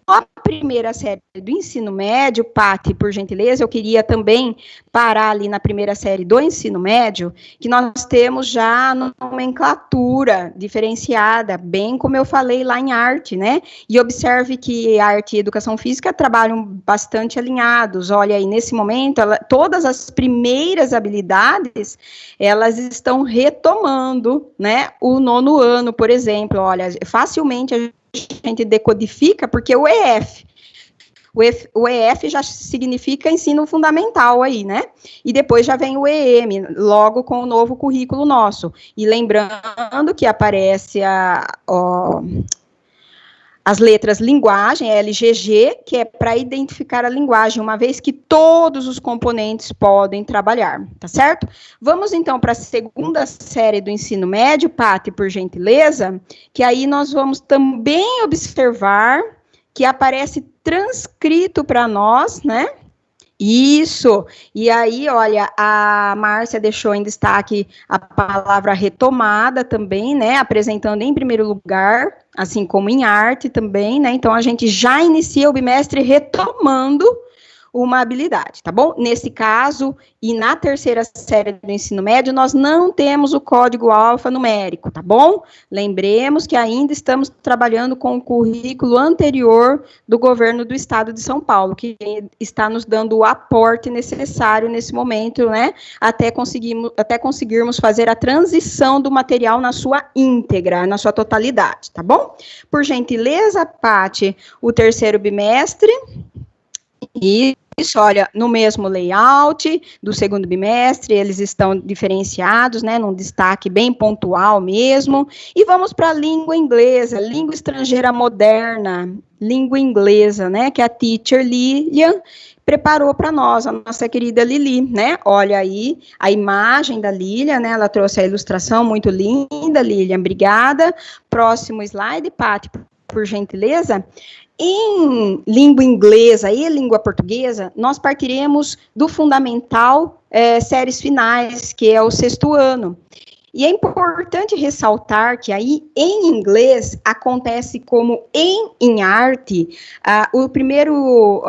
Na primeira série do ensino médio, Paty, por gentileza, eu queria também parar ali na primeira série do ensino médio, que nós temos já nomenclatura diferenciada, bem como eu falei lá em arte, né? E observe que arte e educação física trabalham bastante alinhados. Olha aí, nesse momento, todas as primeiras habilidades, elas estão retomando, né? O 9º ano, por exemplo, olha, facilmente a gente decodifica, porque o EF já significa ensino fundamental aí, né? E depois já vem o EM, logo com o novo currículo nosso. E lembrando que aparece as letras linguagem, LGG, que é para identificar a linguagem, uma vez que todos os componentes podem trabalhar, tá certo? Vamos, então, para a segunda série do ensino médio, Paty, por gentileza, que aí nós vamos também observar que aparece transcrito para nós, né? Isso, e aí, olha, a Márcia deixou em destaque a palavra retomada também, né, apresentando em primeiro lugar, assim como em arte também, né, então a gente já inicia o bimestre retomando uma habilidade, tá bom? Nesse caso, e na terceira série do ensino médio, nós não temos o código alfanumérico, tá bom? Lembremos que ainda estamos trabalhando com o currículo anterior do governo do estado de São Paulo, que está nos dando o aporte necessário nesse momento, né? Até conseguirmos fazer a transição do material na sua íntegra, na sua totalidade, tá bom? Por gentileza, Paty, o terceiro bimestre. Isso, olha, no mesmo layout do segundo bimestre, eles estão diferenciados, né, num destaque bem pontual mesmo, e vamos para a língua inglesa, língua estrangeira moderna, língua inglesa, né, que a teacher Lilian preparou para nós, a nossa querida Lili, né, olha aí a imagem da Lilian, né, ela trouxe a ilustração muito linda, Lilian, obrigada. Próximo slide, Paty, por gentileza. Em língua inglesa e língua portuguesa, nós partiremos do fundamental séries finais, que é o 6º ano. E é importante ressaltar que aí, em inglês, acontece como em arte, o primeiro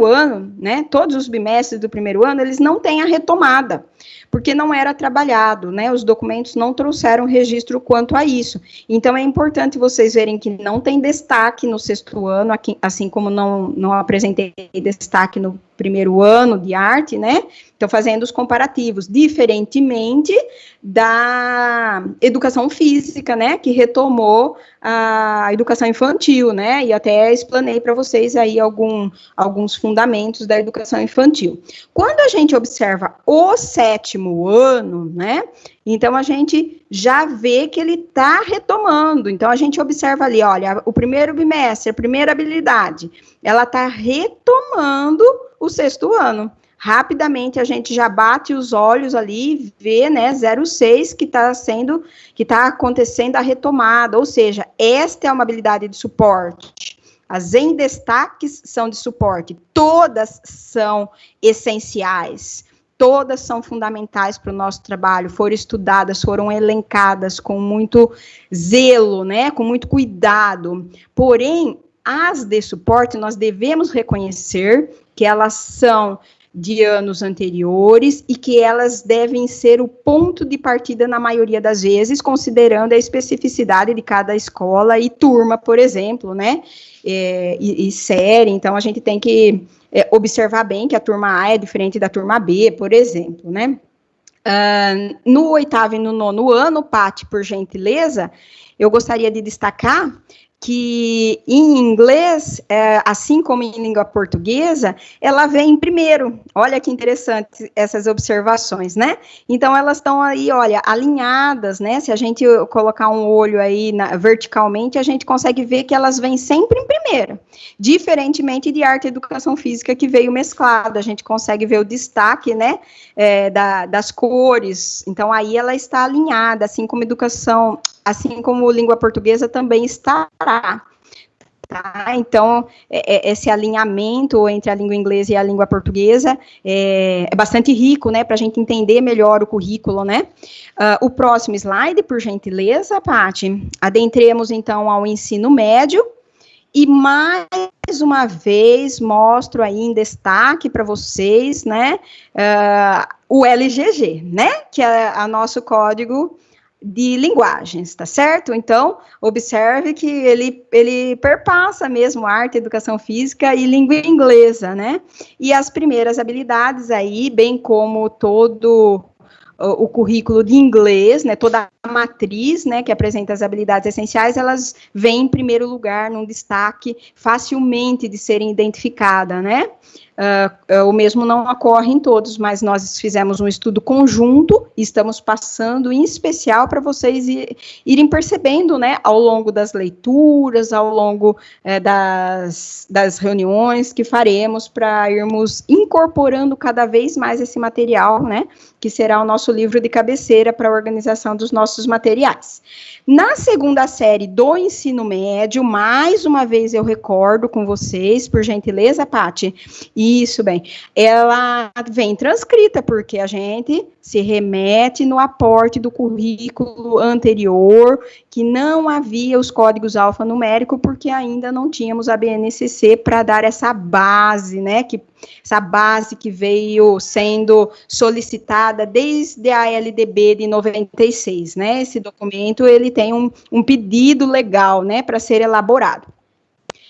ano, né, todos os bimestres do primeiro ano, eles não têm a retomada, porque não era trabalhado, né, os documentos não trouxeram registro quanto a isso. Então, é importante vocês verem que não tem destaque no 6º ano, aqui, assim como não apresentei destaque no primeiro ano de arte, né, então fazendo os comparativos, diferentemente da educação física, né, que retomou a educação infantil, né, e até explanei para vocês aí alguns fundamentos da educação infantil. Quando a gente observa o 7º ano, né, então a gente já vê que ele está retomando, então a gente observa ali, olha, o primeiro bimestre, a primeira habilidade, ela está retomando o 6º ano. Rapidamente a gente já bate os olhos ali e vê, né, 06 que está acontecendo a retomada, ou seja, esta é uma habilidade de suporte. As em destaques são de suporte, todas são essenciais, todas são fundamentais para o nosso trabalho, foram estudadas, foram elencadas com muito zelo, né, com muito cuidado, porém, as de suporte, nós devemos reconhecer que elas são de anos anteriores e que elas devem ser o ponto de partida na maioria das vezes, considerando a especificidade de cada escola e turma, por exemplo, né, e série. Então, a gente tem que observar bem que a turma A é diferente da turma B, por exemplo, né. No 8º e no 9º ano, Paty, por gentileza, eu gostaria de destacar que em inglês, assim como em língua portuguesa, ela vem em primeiro. Olha que interessante essas observações, né? Então, elas estão aí, olha, alinhadas, né? Se a gente colocar um olho aí verticalmente, a gente consegue ver que elas vêm sempre em primeiro. Diferentemente de arte e educação física, que veio mesclado. A gente consegue ver o destaque, né, das cores. Então, aí ela está alinhada, assim como língua portuguesa também estará, tá? Então, esse alinhamento entre a língua inglesa e a língua portuguesa é bastante rico, né, para a gente entender melhor o currículo, né? O próximo slide, por gentileza, Paty. Adentremos, então, ao ensino médio, e mais uma vez mostro aí em destaque para vocês, né, o LGG, né, que é o nosso código de linguagens, tá certo? Então, observe que ele perpassa mesmo arte, educação física e língua inglesa, né? E as primeiras habilidades aí, bem como todo o currículo de inglês, né, toda a matriz, né, que apresenta as habilidades essenciais, elas vêm em primeiro lugar, num destaque facilmente de serem identificadas, né? O mesmo não ocorre em todos, mas nós fizemos um estudo conjunto e estamos passando em especial para vocês irem percebendo, né, ao longo das leituras, ao longo das reuniões que faremos para irmos incorporando cada vez mais esse material, né, que será o nosso livro de cabeceira para a organização dos nossos materiais. Na segunda série do ensino médio, mais uma vez eu recordo com vocês, por gentileza, Paty, e Isso, bem, ela vem transcrita, porque a gente se remete no aporte do currículo anterior, que não havia os códigos alfanuméricos, porque ainda não tínhamos a BNCC para dar essa base, né, essa base que veio sendo solicitada desde a LDB de 96, né, esse documento, ele tem um pedido legal, né, para ser elaborado.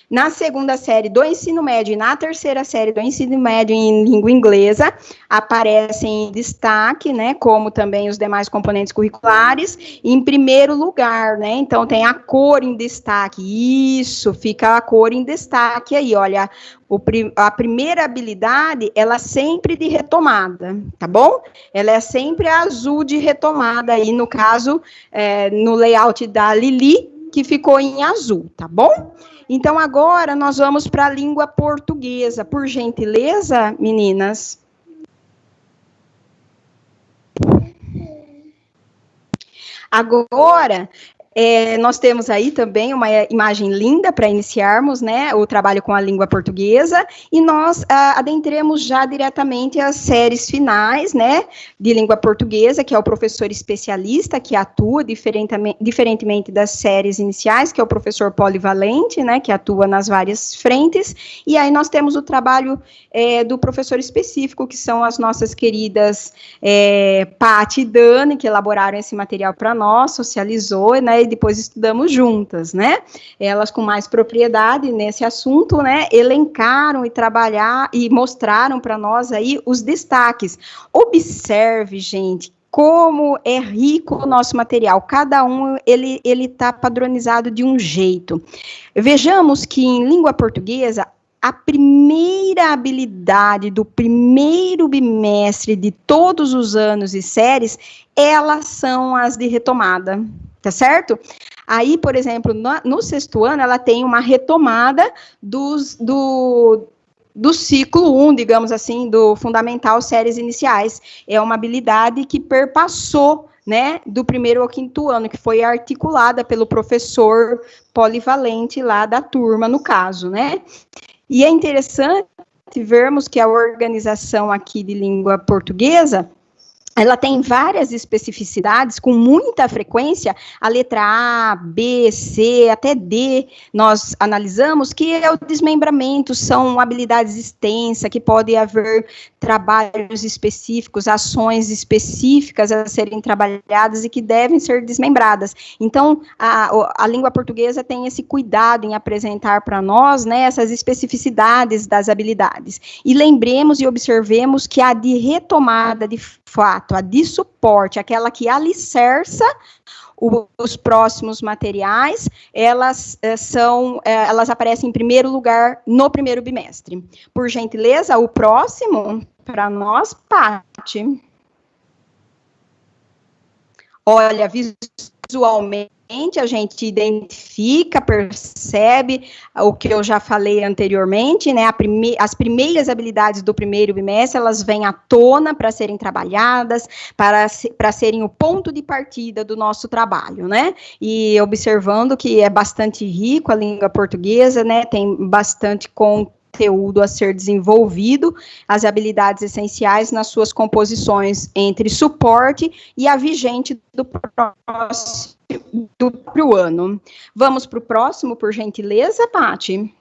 Na segunda série do ensino médio e na terceira série do ensino médio em língua inglesa, aparecem em destaque, né, como também os demais componentes curriculares, em primeiro lugar, né, então tem a cor em destaque, isso, fica a cor em destaque aí, olha, a primeira habilidade, ela é sempre de retomada, tá bom? Ela é sempre azul de retomada aí, no caso, no layout da Lili, que ficou em azul, tá bom? Então, agora, nós vamos para a língua portuguesa. Por gentileza, meninas. Agora, nós temos aí também uma imagem linda para iniciarmos, né, o trabalho com a língua portuguesa, e nós adentremos já diretamente as séries finais, né, de língua portuguesa, que é o professor especialista, que atua diferentemente das séries iniciais, que é o professor polivalente, né, que atua nas várias frentes, e aí nós temos o trabalho do professor específico, que são as nossas queridas Paty e Dani, que elaboraram esse material para nós, socializou, né, e depois estudamos juntas, né, elas com mais propriedade nesse assunto, né, elencaram e mostraram para nós aí os destaques. Observe, gente, como é rico o nosso material, cada um, ele está padronizado de um jeito. Vejamos que em língua portuguesa, a primeira habilidade do primeiro bimestre de todos os anos e séries, elas são as de retomada, tá certo? Aí, por exemplo, no sexto ano, ela tem uma retomada do ciclo 1, digamos assim, do fundamental séries iniciais. É uma habilidade que perpassou, né, do primeiro ao quinto ano, que foi articulada pelo professor polivalente lá da turma, no caso, né? E é interessante vermos que a organização aqui de língua portuguesa, ela tem várias especificidades, com muita frequência, a letra A, B, C, até D, nós analisamos que é o desmembramento, são habilidades extensas, que pode haver trabalhos específicos, ações específicas a serem trabalhadas e que devem ser desmembradas. Então, a língua portuguesa tem esse cuidado em apresentar para nós, né, essas especificidades das habilidades. E lembremos e observemos que a de retomada de fato, a de suporte, aquela que alicerça os próximos materiais, elas aparecem em primeiro lugar no primeiro bimestre. Por gentileza, o próximo, para nós, Paty. Olha, visualmente, a gente identifica, percebe o que eu já falei anteriormente, né, as primeiras habilidades do primeiro bimestre, elas vêm à tona para serem trabalhadas, para serem o ponto de partida do nosso trabalho, né, e observando que é bastante rico a língua portuguesa, né, tem bastante conteúdo a ser desenvolvido, as habilidades essenciais nas suas composições entre suporte e a vigente do próprio ano. Vamos para o próximo, por gentileza, Paty.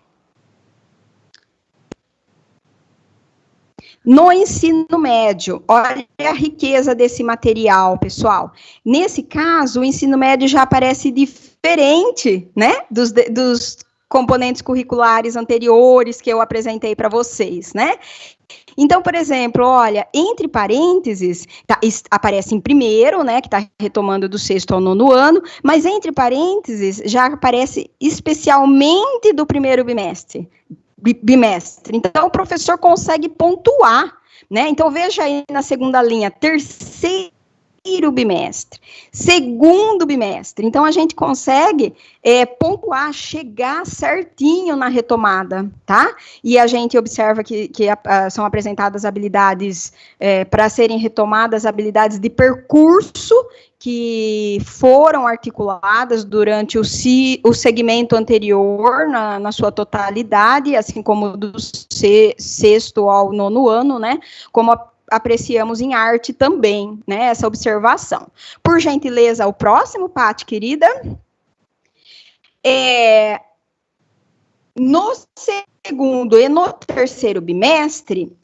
No ensino médio, olha a riqueza desse material, pessoal. Nesse caso, o ensino médio já aparece diferente, né, dos componentes curriculares anteriores que eu apresentei para vocês, né? Então, por exemplo, olha, entre parênteses, aparece em primeiro, né, que está retomando do sexto ao nono ano, mas entre parênteses já aparece especialmente do primeiro bimestre. Então, o professor consegue pontuar, né? Então, veja aí na segunda linha, terceira bimestre, segundo bimestre. Então, a gente consegue pontuar, chegar certinho na retomada, tá? E a gente observa que são apresentadas habilidades para serem retomadas, habilidades de percurso que foram articuladas durante o segmento anterior, na sua totalidade, assim como do sexto ao nono ano, né? Como apreciamos em arte também, né, essa observação. Por gentileza, o próximo, Paty, querida. No segundo e no terceiro bimestre,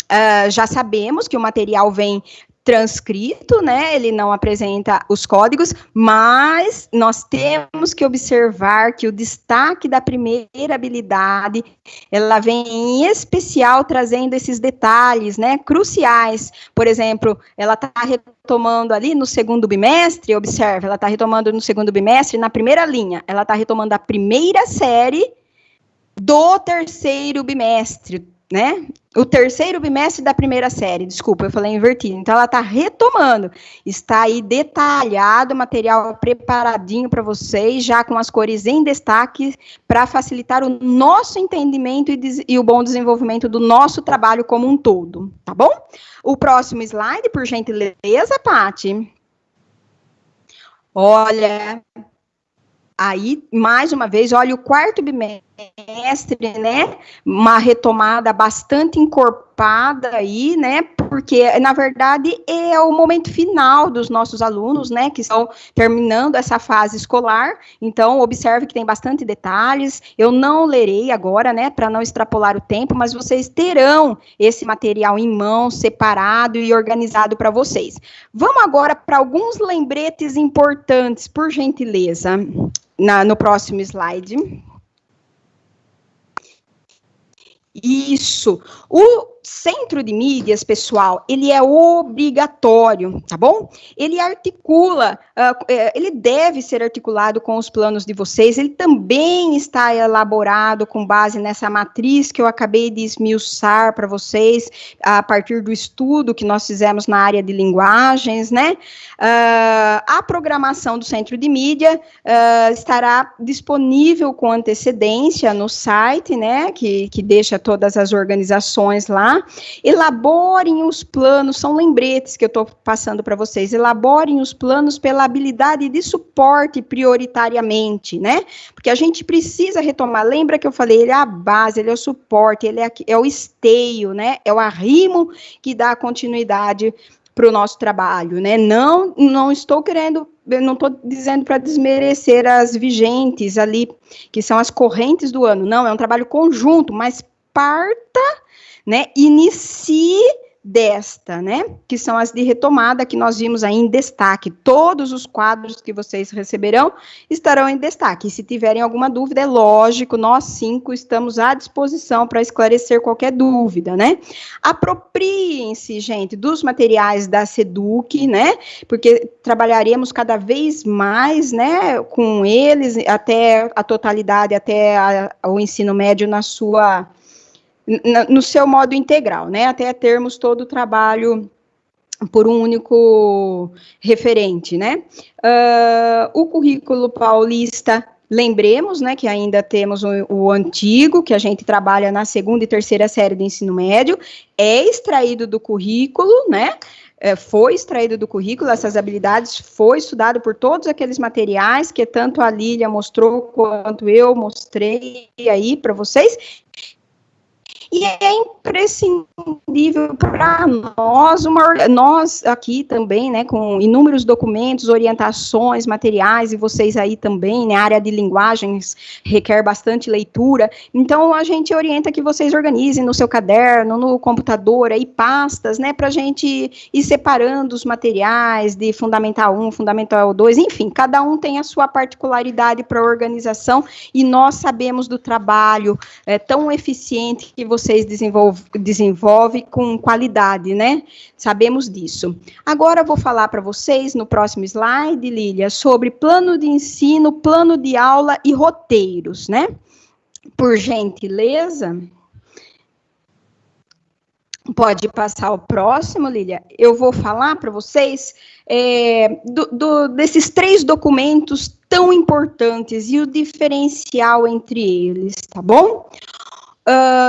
já sabemos que o material vem transcrito, né, ele não apresenta os códigos, mas nós temos que observar que o destaque da primeira habilidade, ela vem em especial trazendo esses detalhes, né, cruciais. Por exemplo, ela está retomando ali no segundo bimestre, observe, ela está retomando no segundo bimestre, na primeira linha, ela está retomando a primeira série do terceiro bimestre, né? O terceiro bimestre da primeira série, desculpa, eu falei invertido. Então, ela está retomando. Está aí detalhado, material preparadinho para vocês, já com as cores em destaque, para facilitar o nosso entendimento e o bom desenvolvimento do nosso trabalho como um todo, tá bom? O próximo slide, por gentileza, Paty. Olha, aí, mais uma vez, olha o quarto bimestre, né, uma retomada bastante encorpada aí, né, porque, na verdade, é o momento final dos nossos alunos, né, que estão terminando essa fase escolar. Então, observe que tem bastante detalhes. Eu não lerei agora, né, para não extrapolar o tempo, mas vocês terão esse material em mãos, separado e organizado para vocês. Vamos agora para alguns lembretes importantes, por gentileza, no próximo slide. Isso. O centro de mídias, pessoal, ele é obrigatório, tá bom? Ele articula, ele deve ser articulado com os planos de vocês, ele também está elaborado com base nessa matriz que eu acabei de esmiuçar para vocês, a partir do estudo que nós fizemos na área de linguagens, né? A programação do centro de mídia estará disponível com antecedência no site, né? Que deixa todas as organizações lá. Elaborem os planos, são lembretes que eu estou passando para vocês, elaborem os planos pela habilidade de suporte prioritariamente, né? Porque a gente precisa retomar, lembra que eu falei, ele é a base, ele é o suporte, ele é o esteio, né? É o arrimo que dá continuidade para o nosso trabalho, né? Não estou querendo, não estou dizendo para desmerecer as vigentes ali, que são as correntes do ano, não, é um trabalho conjunto, mas parta, né, inicie desta, né, que são as de retomada que nós vimos aí em destaque. Todos os quadros que vocês receberão estarão em destaque. E se tiverem alguma dúvida, é lógico, nós 5 estamos à disposição para esclarecer qualquer dúvida, né. Apropriem-se, gente, dos materiais da SEDUC, né, porque trabalharemos cada vez mais, né, com eles, até a totalidade, até o ensino médio no seu modo integral, né, até termos todo o trabalho por um único referente, né. O currículo paulista, lembremos, né, que ainda temos o antigo, que a gente trabalha na segunda e terceira série do ensino médio, é extraído do currículo, né, foi extraído do currículo, essas habilidades foi estudado por todos aqueles materiais que tanto a Lília mostrou, quanto eu mostrei aí para vocês. E é imprescindível para nós aqui também, né, com inúmeros documentos, orientações, materiais, e vocês aí também, né, a área de linguagens requer bastante leitura, então a gente orienta que vocês organizem no seu caderno, no computador, aí pastas, né, para a gente ir separando os materiais de Fundamental 1, Fundamental 2, enfim, cada um tem a sua particularidade para a organização, e nós sabemos do trabalho tão eficiente que vocês desenvolvem com qualidade, né? Sabemos disso. Agora eu vou falar para vocês, no próximo slide, Lília, sobre plano de ensino, plano de aula e roteiros, né? Por gentileza. Pode passar o próximo, Lília. Eu vou falar para vocês desses 3 documentos tão importantes e o diferencial entre eles, tá bom?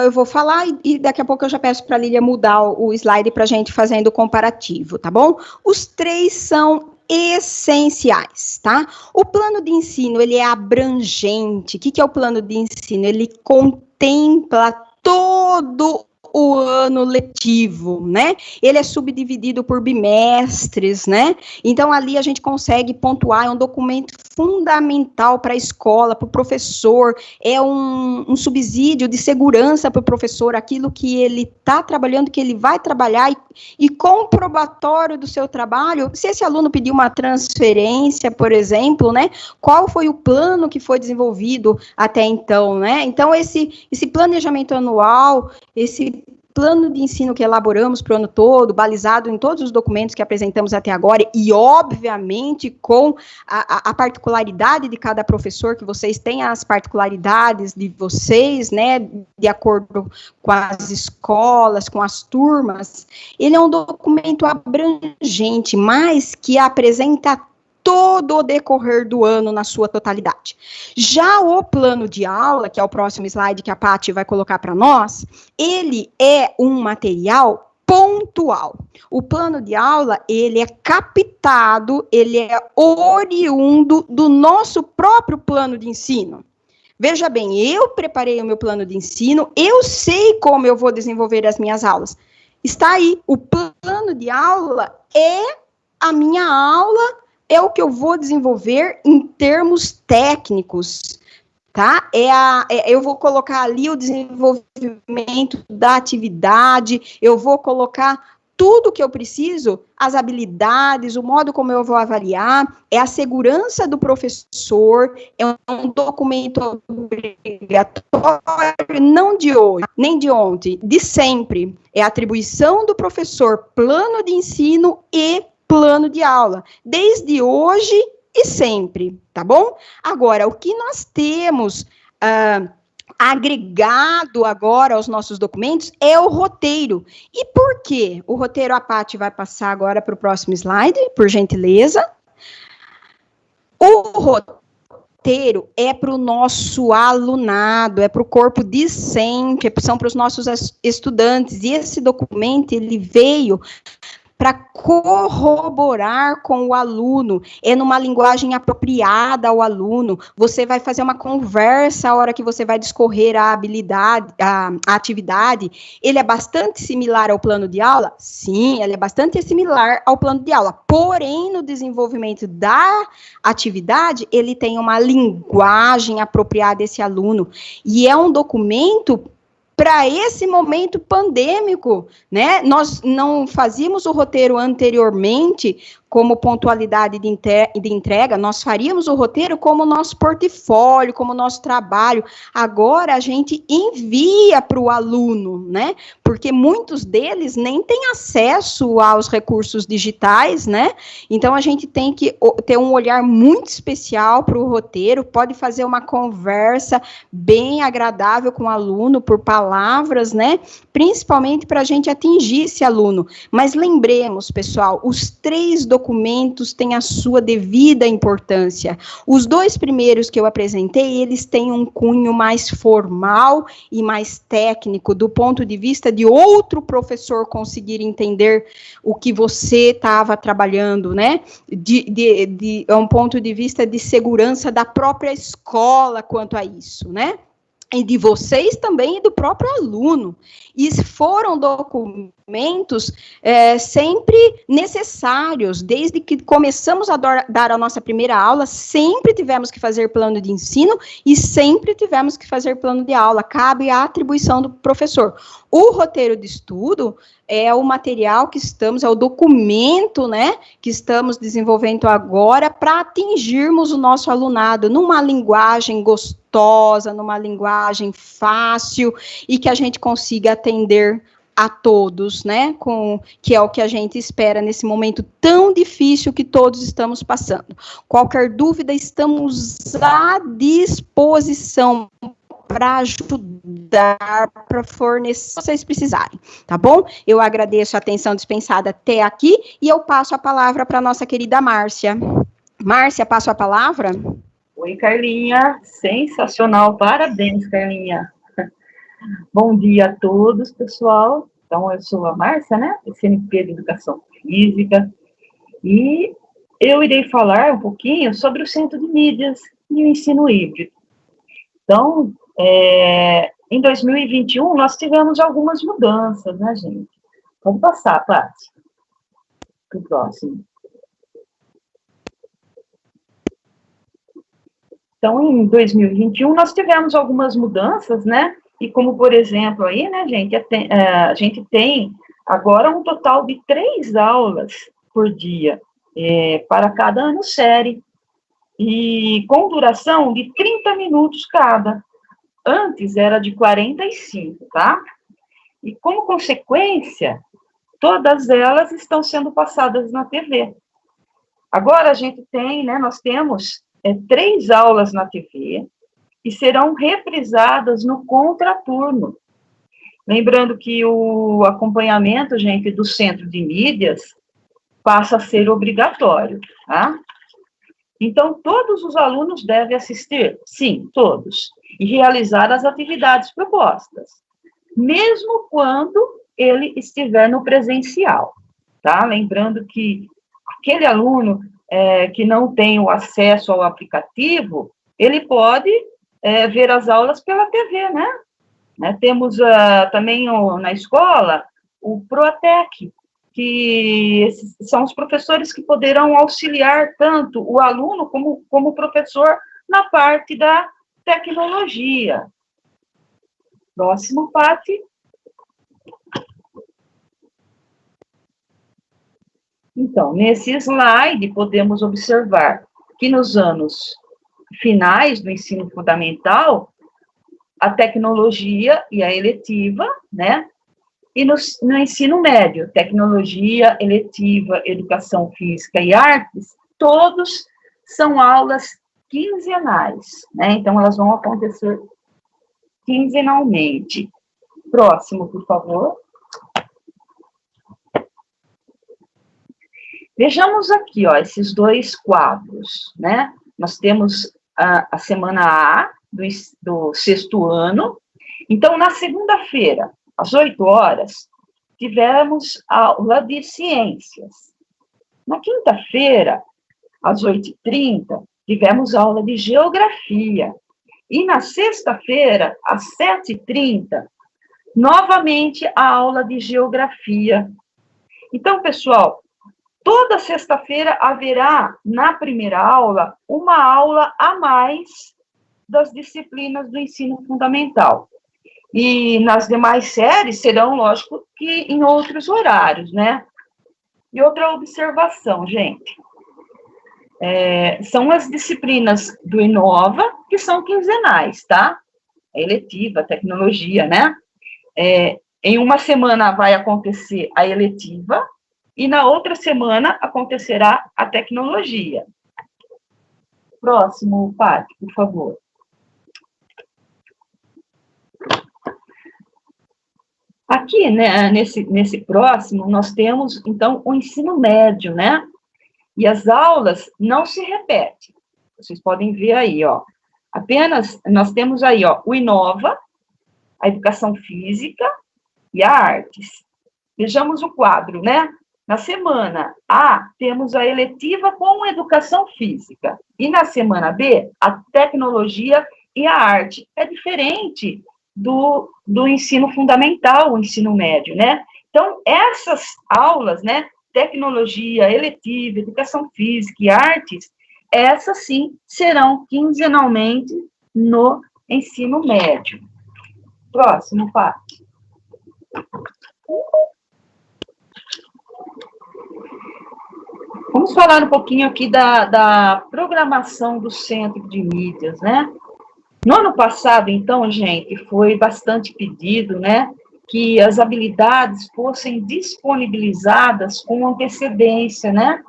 Eu vou falar e daqui a pouco eu já peço para a Lília mudar o slide para a gente fazendo o comparativo, tá bom? Os 3 são essenciais, tá? O plano de ensino, ele é abrangente. O que é o plano de ensino? Ele contempla todo o ano letivo, né? Ele é subdividido por bimestres, né? Então, ali a gente consegue pontuar, é um documento fundamental para a escola, para o professor, é um subsídio de segurança para o professor, aquilo que ele está trabalhando, que ele vai trabalhar, e comprobatório do seu trabalho, se esse aluno pedir uma transferência, por exemplo, né? Qual foi o plano que foi desenvolvido até então, né? Então, esse planejamento anual, esse plano de ensino que elaboramos para o ano todo, balizado em todos os documentos que apresentamos até agora, e obviamente com a particularidade de cada professor, que vocês têm as particularidades de vocês, né, de acordo com as escolas, com as turmas, ele é um documento abrangente, mas que apresenta todo o decorrer do ano na sua totalidade. Já o plano de aula, que é o próximo slide que a Paty vai colocar para nós, ele é um material pontual. O plano de aula, ele é captado, ele é oriundo do nosso próprio plano de ensino. Veja bem, eu preparei o meu plano de ensino, eu sei como eu vou desenvolver as minhas aulas. Está aí, o plano de aula é a minha aula, é o que eu vou desenvolver em termos técnicos, tá? Eu vou colocar ali o desenvolvimento da atividade, eu vou colocar tudo que eu preciso, as habilidades, o modo como eu vou avaliar, é a segurança do professor, é um documento obrigatório, não de hoje, nem de ontem, de sempre. É a atribuição do professor, plano de ensino e plano de aula, desde hoje e sempre, tá bom? Agora, o que nós temos agregado agora aos nossos documentos é o roteiro. E por quê? O roteiro, a Paty vai passar agora para o próximo slide, por gentileza. O roteiro é para o nosso alunado, é para o corpo discente, são para os nossos estudantes, e esse documento, ele veio para corroborar com o aluno, é numa linguagem apropriada ao aluno, você vai fazer uma conversa a hora que você vai discorrer a habilidade, a atividade, ele é bastante similar ao plano de aula? Sim, ele é bastante similar ao plano de aula, porém, no desenvolvimento da atividade, ele tem uma linguagem apropriada a esse aluno, e é um documento para esse momento pandêmico, né? Nós não fazíamos o roteiro anteriormente como pontualidade de entrega, nós faríamos o roteiro como nosso portfólio, como nosso trabalho. Agora a gente envia para o aluno, né? Porque muitos deles nem têm acesso aos recursos digitais, né? Então a gente tem que ter um olhar muito especial para o roteiro, pode fazer uma conversa bem agradável com o aluno por palavras, né? Principalmente para a gente atingir esse aluno. Mas lembremos, pessoal, os 3 documentos têm a sua devida importância. Os 2 primeiros que eu apresentei, eles têm um cunho mais formal e mais técnico, do ponto de vista de outro professor conseguir entender o que você estava trabalhando, né? É um ponto de vista de segurança da própria escola quanto a isso, né? E de vocês também e do próprio aluno. E foram documentos sempre necessários, desde que começamos a dar a nossa primeira aula, sempre tivemos que fazer plano de ensino e sempre tivemos que fazer plano de aula, cabe a atribuição do professor. O roteiro de estudo é o material que é o documento, né, que estamos desenvolvendo agora para atingirmos o nosso alunado numa linguagem gostosa, numa linguagem fácil e que a gente consiga atender a todos, né, que é o que a gente espera nesse momento tão difícil que todos estamos passando. Qualquer dúvida, estamos à disposição para ajudar, para fornecer, se vocês precisarem, tá bom? Eu agradeço a atenção dispensada até aqui e eu passo a palavra para a nossa querida Márcia. Márcia, passo a palavra. Oi, Carlinha, sensacional, parabéns, Carlinha. Bom dia a todos, pessoal. Então, eu sou a Márcia, né, CNP de Educação Física, e eu irei falar um pouquinho sobre o Centro de Mídias e o ensino híbrido. Então, em 2021, nós tivemos algumas mudanças, né, gente? Vamos passar, Paty, para o próximo. Então, em 2021, nós tivemos algumas mudanças, né? E como, por exemplo, aí, né, gente, a gente tem agora um total de 3 aulas por dia para cada ano série, e com duração de 30 minutos cada. Antes era de 45, tá? E como consequência, todas elas estão sendo passadas na TV. Agora a gente tem, né, nós temos 3 aulas na TV, e serão reprisadas no contraturno. Lembrando que o acompanhamento, gente, do Centro de Mídias passa a ser obrigatório, tá? Então, todos os alunos devem assistir? Sim, todos. E realizar as atividades propostas, mesmo quando ele estiver no presencial, tá? Lembrando que aquele aluno que não tem o acesso ao aplicativo, ele pode ver as aulas pela TV, né? Temos também na escola o Proatec, que são os professores que poderão auxiliar tanto o aluno como o professor na parte da tecnologia. Próximo, Paty. Então, nesse slide, podemos observar que nos anos finais do ensino fundamental, a tecnologia e a eletiva, né? E no ensino médio, tecnologia, eletiva, educação física e artes, todos são aulas quinzenais, né? Então, elas vão acontecer quinzenalmente. Próximo, por favor. Vejamos aqui, ó, esses 2 quadros, né? Nós temos a semana A do 6º ano. Então, na segunda-feira, às 8 horas, tivemos aula de ciências. Na quinta-feira, às 8h30, tivemos aula de geografia. E na sexta-feira, às 7h30, novamente a aula de geografia. Então, pessoal, toda sexta-feira haverá, na primeira aula, uma aula a mais das disciplinas do ensino fundamental. E nas demais séries serão, lógico, que em outros horários, né? E outra observação, gente, são as disciplinas do Inova, que são quinzenais, tá? A eletiva, a tecnologia, né? Em uma semana vai acontecer a eletiva, e na outra semana acontecerá a tecnologia. Próximo, Paty, por favor. Aqui, né, nesse próximo, nós temos, então, o ensino médio, né? E as aulas não se repetem. Vocês podem ver aí, ó. Apenas, nós temos aí, ó, o Inova, a educação física e a artes. Vejamos o quadro, né? Na semana A, temos a eletiva com educação física. E na semana B, a tecnologia e a arte. É diferente do ensino fundamental, o ensino médio, né? Então, essas aulas, né, tecnologia, eletiva, educação física e artes, essas sim serão quinzenalmente no ensino médio. Próximo, Paty. Vamos falar um pouquinho aqui da programação do Centro de Mídias, né? No ano passado, então, gente, foi bastante pedido, né, que as habilidades fossem disponibilizadas com antecedência, né?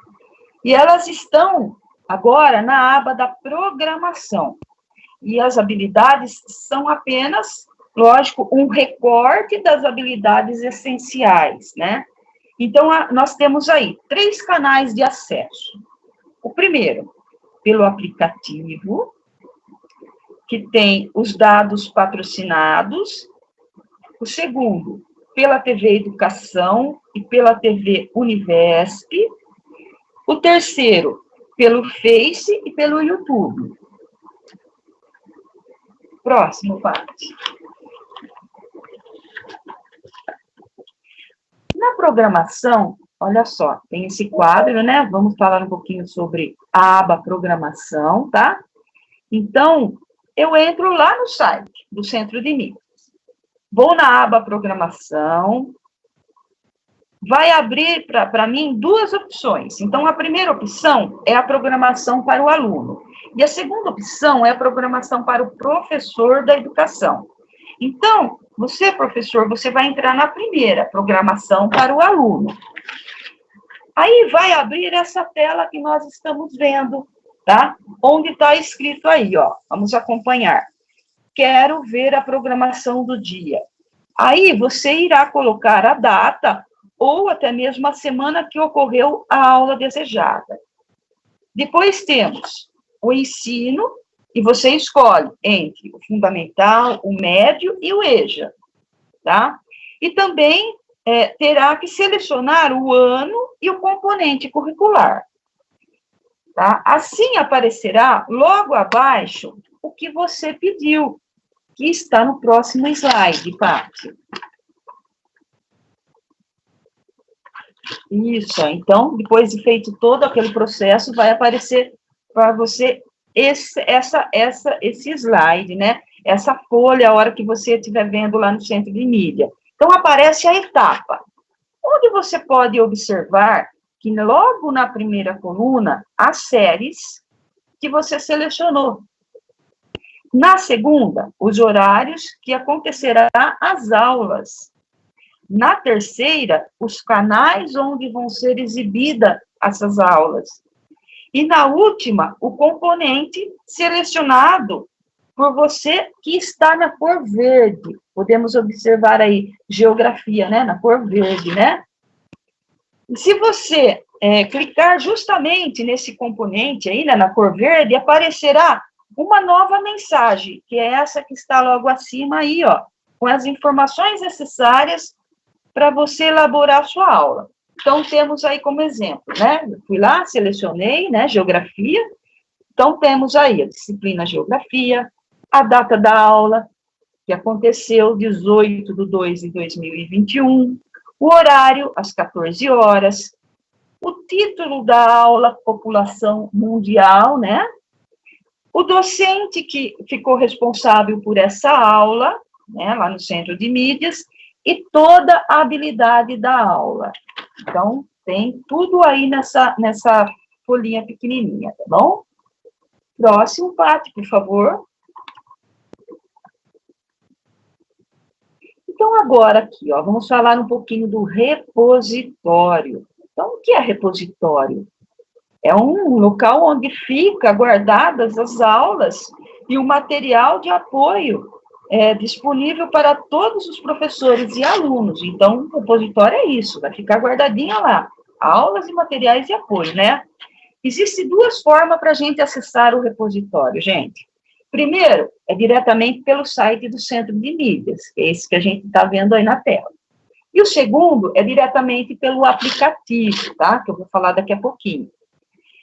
E elas estão agora na aba da programação. E as habilidades são apenas, lógico, um recorte das habilidades essenciais, né? Então, nós temos aí 3 canais de acesso. O primeiro, pelo aplicativo, que tem os dados patrocinados. O segundo, pela TV Educação e pela TV Univesp. O terceiro, pelo Face e pelo YouTube. Próximo, parte. Na programação, olha só, tem esse quadro, né? Vamos falar um pouquinho sobre a aba programação, tá? Então, eu entro lá no site do Centro de Mídias. Vou na aba programação. Vai abrir para mim 2 opções. Então, a primeira opção é a programação para o aluno. E a segunda opção é a programação para o professor da educação. Então, você, professor, você vai entrar na primeira, programação para o aluno. Aí vai abrir essa tela que nós estamos vendo, tá? Onde está escrito aí, ó. Vamos acompanhar. Quero ver a programação do dia. Aí você irá colocar a data ou até mesmo a semana que ocorreu a aula desejada. Depois temos o ensino, e você escolhe entre o fundamental, o médio e o EJA, tá? E também terá que selecionar o ano e o componente curricular, tá? Assim aparecerá logo abaixo o que você pediu, que está no próximo slide, Paty. Isso, então, depois de feito todo aquele processo, vai aparecer para você esse slide, né? Essa folha, a hora que você estiver vendo lá no Centro de Mídia. Então, aparece a etapa, onde você pode observar que logo na primeira coluna, as séries que você selecionou. Na segunda, os horários que acontecerá as aulas. Na terceira, os canais onde vão ser exibidas essas aulas. E na última, o componente selecionado por você que está na cor verde. Podemos observar aí geografia, né, na cor verde, né? E se você clicar justamente nesse componente aí, né, na cor verde, aparecerá uma nova mensagem, que é essa que está logo acima aí, ó, com as informações necessárias para você elaborar a sua aula. Então, temos aí como exemplo, né? Eu fui lá, selecionei, né, geografia. Então, temos aí a disciplina geografia, a data da aula, que aconteceu 18/2/2021, o horário, às 14 horas, o título da aula, população mundial, né? O docente que ficou responsável por essa aula, né, lá no Centro de Mídias, e toda a habilidade da aula. Então, tem tudo aí nessa folhinha pequenininha, tá bom? Próximo, Paty, por favor. Então, agora aqui, ó, vamos falar um pouquinho do repositório. Então, o que é repositório? É um local onde fica guardadas as aulas e o material de apoio disponível para todos os professores e alunos. Então, o repositório é isso, vai ficar guardadinha lá, aulas e materiais de apoio, né? Existem 2 formas para a gente acessar o repositório, gente. Primeiro, é diretamente pelo site do Centro de Mídias, que é esse que a gente está vendo aí na tela. E o segundo é diretamente pelo aplicativo, tá? Que eu vou falar daqui a pouquinho.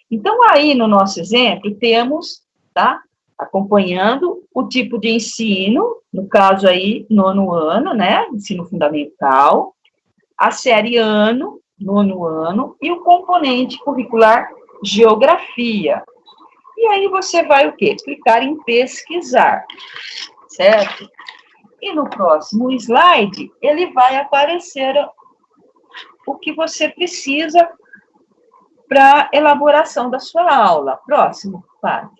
Então, aí no nosso exemplo, temos, tá? Acompanhando o tipo de ensino, no caso aí, 9º ano, né? Ensino fundamental, a série ano, 9º ano, e o componente curricular geografia. E aí você vai o quê? Clicar em pesquisar, certo? E no próximo slide, ele vai aparecer o que você precisa para elaboração da sua aula. Próximo, Paty.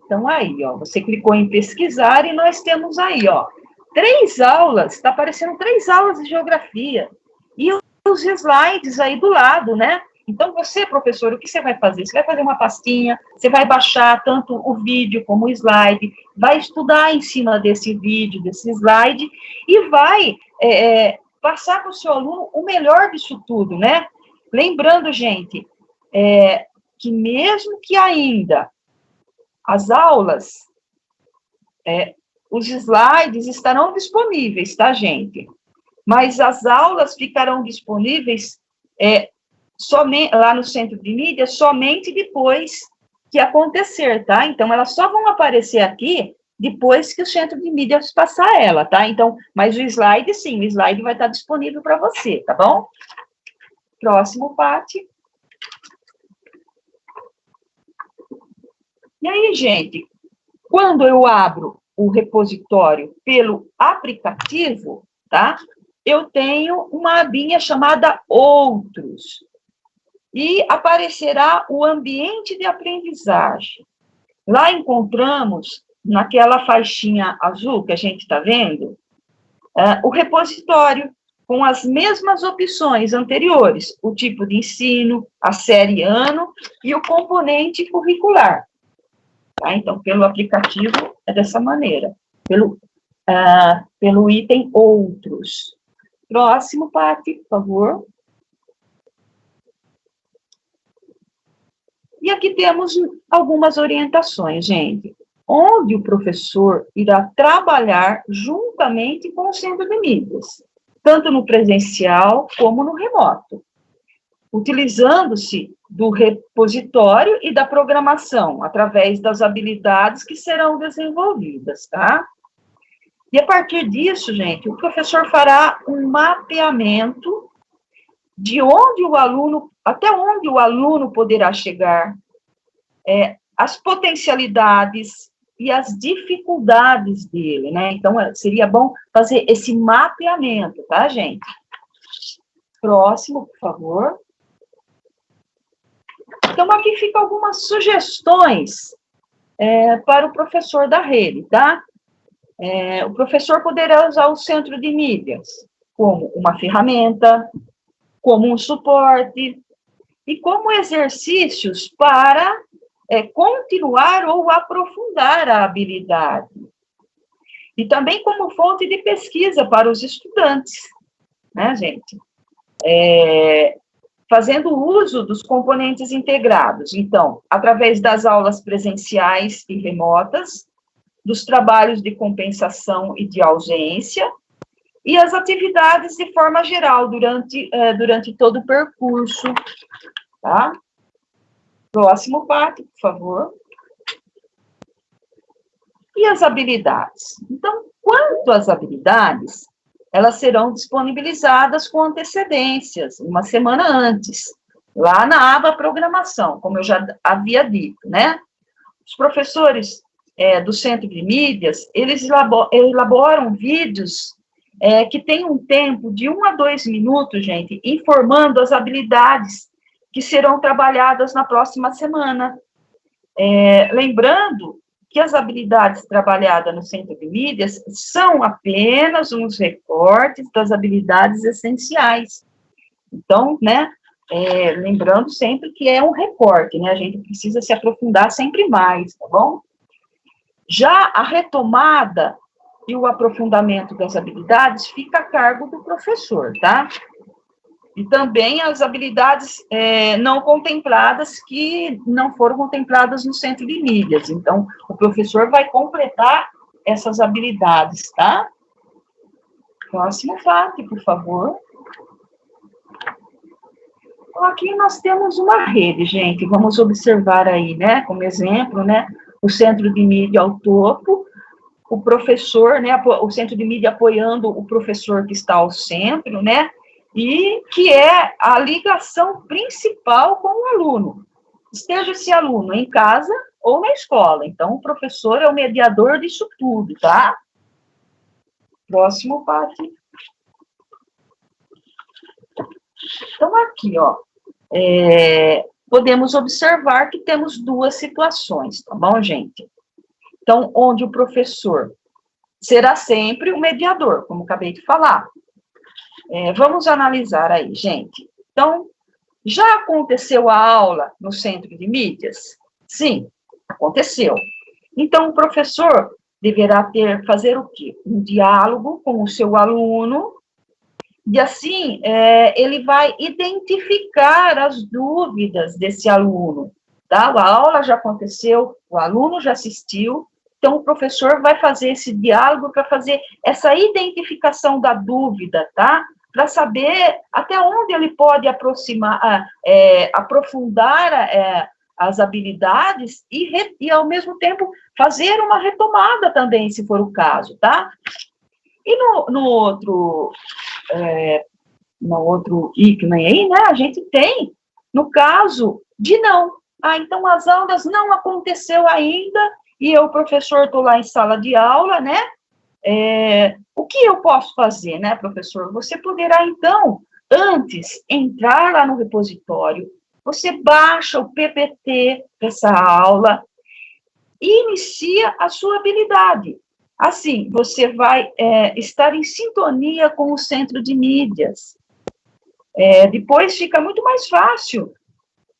Então, aí, ó, você clicou em pesquisar e nós temos aí, ó, 3 aulas, está aparecendo 3 aulas de geografia. E os slides aí do lado, né? Então, você, professor, o que você vai fazer? Você vai fazer uma pastinha, você vai baixar tanto o vídeo como o slide, vai estudar em cima desse vídeo, desse slide, e vai passar para o seu aluno o melhor disso tudo, né? Lembrando, gente, que mesmo que ainda as aulas, os slides estarão disponíveis, tá, gente? Mas as aulas ficarão disponíveis somente lá no Centro de Mídia, somente depois que acontecer, tá? Então, elas só vão aparecer aqui depois que o Centro de Mídias passar ela, tá? Então, mas o slide, sim, o slide vai estar disponível para você, tá bom? Próximo, Paty. E aí, gente, quando eu abro o repositório pelo aplicativo, tá? Eu tenho uma abinha chamada Outros. E aparecerá o ambiente de aprendizagem. Lá encontramos, naquela faixinha azul que a gente está vendo, o repositório, com as mesmas opções anteriores, o tipo de ensino, a série ano e o componente curricular. Tá? Então, pelo aplicativo, é dessa maneira, pelo item Outros. Próximo, Paty, por favor. E aqui temos algumas orientações, gente, onde o professor irá trabalhar juntamente com o Centro de Mídias, tanto no presencial como no remoto, utilizando-se do repositório e da programação, através das habilidades que serão desenvolvidas, tá? E a partir disso, gente, o professor fará um mapeamento de onde o aluno, até onde o aluno poderá chegar, as potencialidades e as dificuldades dele, né? Então, seria bom fazer esse mapeamento, tá, gente? Próximo, por favor. Então, aqui ficam algumas sugestões para o professor da rede, tá? O professor poderá usar o Centro de Mídias como uma ferramenta, como um suporte, e como exercícios para continuar ou aprofundar a habilidade. E também como fonte de pesquisa para os estudantes, né, gente? Fazendo uso dos componentes integrados. Então, através das aulas presenciais e remotas, dos trabalhos de compensação e de ausência, e as atividades de forma geral durante todo o percurso, tá? Próximo, Paty, por favor. E as habilidades? Então, quanto às habilidades, elas serão disponibilizadas com antecedências, uma semana antes, lá na aba Programação, como eu já havia dito, né? Os professores do Centro de Mídias, eles elaboram vídeos que tem um tempo de 1 a 2 minutos, gente, informando as habilidades que serão trabalhadas na próxima semana. Lembrando que as habilidades trabalhadas no Centro de Mídias são apenas uns recortes das habilidades essenciais. Então, né, lembrando sempre que é um recorte, né, a gente precisa se aprofundar sempre mais, tá bom? Já a retomada e o aprofundamento das habilidades fica a cargo do professor, tá? E também as habilidades não contempladas, que não foram contempladas no Centro de Mídias. Então, o professor vai completar essas habilidades, tá? Próximo, Paty, por favor. Então, aqui nós temos uma rede, gente. Vamos observar aí, né, como exemplo, né, o Centro de Mídia ao topo, o professor, né, o Centro de Mídia apoiando o professor que está ao centro, né, e que é a ligação principal com o aluno. Esteja esse aluno em casa ou na escola. Então, o professor é o mediador disso tudo, tá? Próximo, Paty. Então, aqui, ó, podemos observar que temos duas situações, tá bom, gente? Então, onde o professor será sempre o mediador, como acabei de falar. Vamos analisar aí, gente. Então, Já aconteceu a aula no centro de mídias? Sim, aconteceu. Então, o professor deverá fazer o quê? Um diálogo com o seu aluno, e assim, ele vai identificar as dúvidas desse aluno, tá? A aula já aconteceu, o aluno já assistiu, então o professor vai fazer esse diálogo para fazer essa identificação da dúvida, tá? Para saber até onde ele pode aprofundar as habilidades e, ao mesmo tempo, fazer uma retomada também, se for o caso, tá? E no outro ícone aí, né, a gente tem, no caso de não. Então, as aulas não aconteceu ainda, e eu, professor, estou lá em sala de aula, né? O que eu posso fazer, né, professor? Você poderá, então, antes, entrar lá no repositório, você baixa o PPT dessa aula e inicia a sua habilidade. Assim, você vai estar em sintonia com o centro de mídias. Depois fica muito mais fácil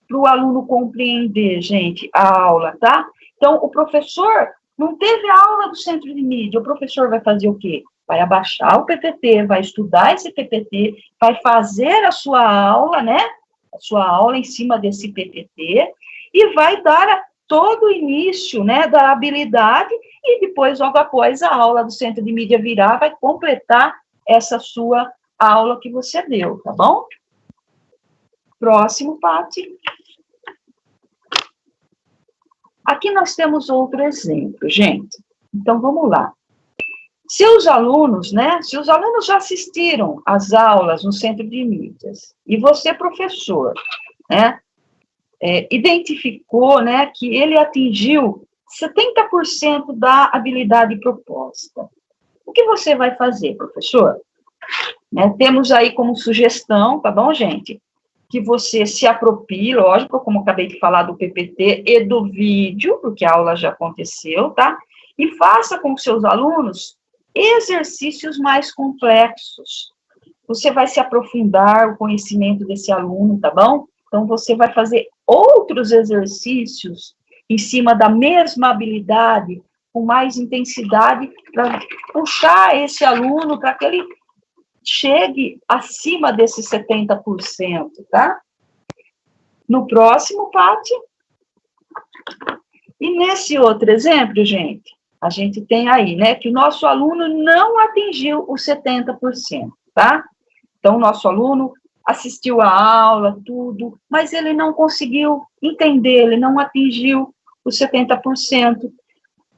para o aluno compreender, gente, a aula, tá? Então, o professor não teve aula do centro de mídia, o professor vai fazer o quê? Vai abaixar o PPT, vai estudar esse PPT, vai fazer a sua aula, né? A sua aula em cima desse PPT e vai dar todo o início, né, da habilidade e depois, logo após, a aula do centro de mídia virar, vai completar essa sua aula que você deu, tá bom? Próximo, Pati. Aqui nós temos outro exemplo, gente. Então, vamos lá. Se os alunos já assistiram às aulas no centro de mídias, e você, professor, né, identificou, né, que ele atingiu 70% da habilidade proposta. O que você vai fazer, professor? Temos aí como sugestão, tá bom, gente? Que você se aproprie, lógico, como acabei de falar do PPT e do vídeo, porque a aula já aconteceu, tá? E faça com seus alunos exercícios mais complexos. Você vai se aprofundar o conhecimento desse aluno, tá bom? Então, você vai fazer outros exercícios em cima da mesma habilidade, com mais intensidade, para puxar esse aluno para que ele chegue acima desses 70%, tá? No próximo, Pati. E nesse outro exemplo, gente, a gente tem aí, né, que o nosso aluno não atingiu os 70%, tá? Então, o nosso aluno assistiu a aula, tudo, mas ele não conseguiu entender, ele não atingiu os 70%.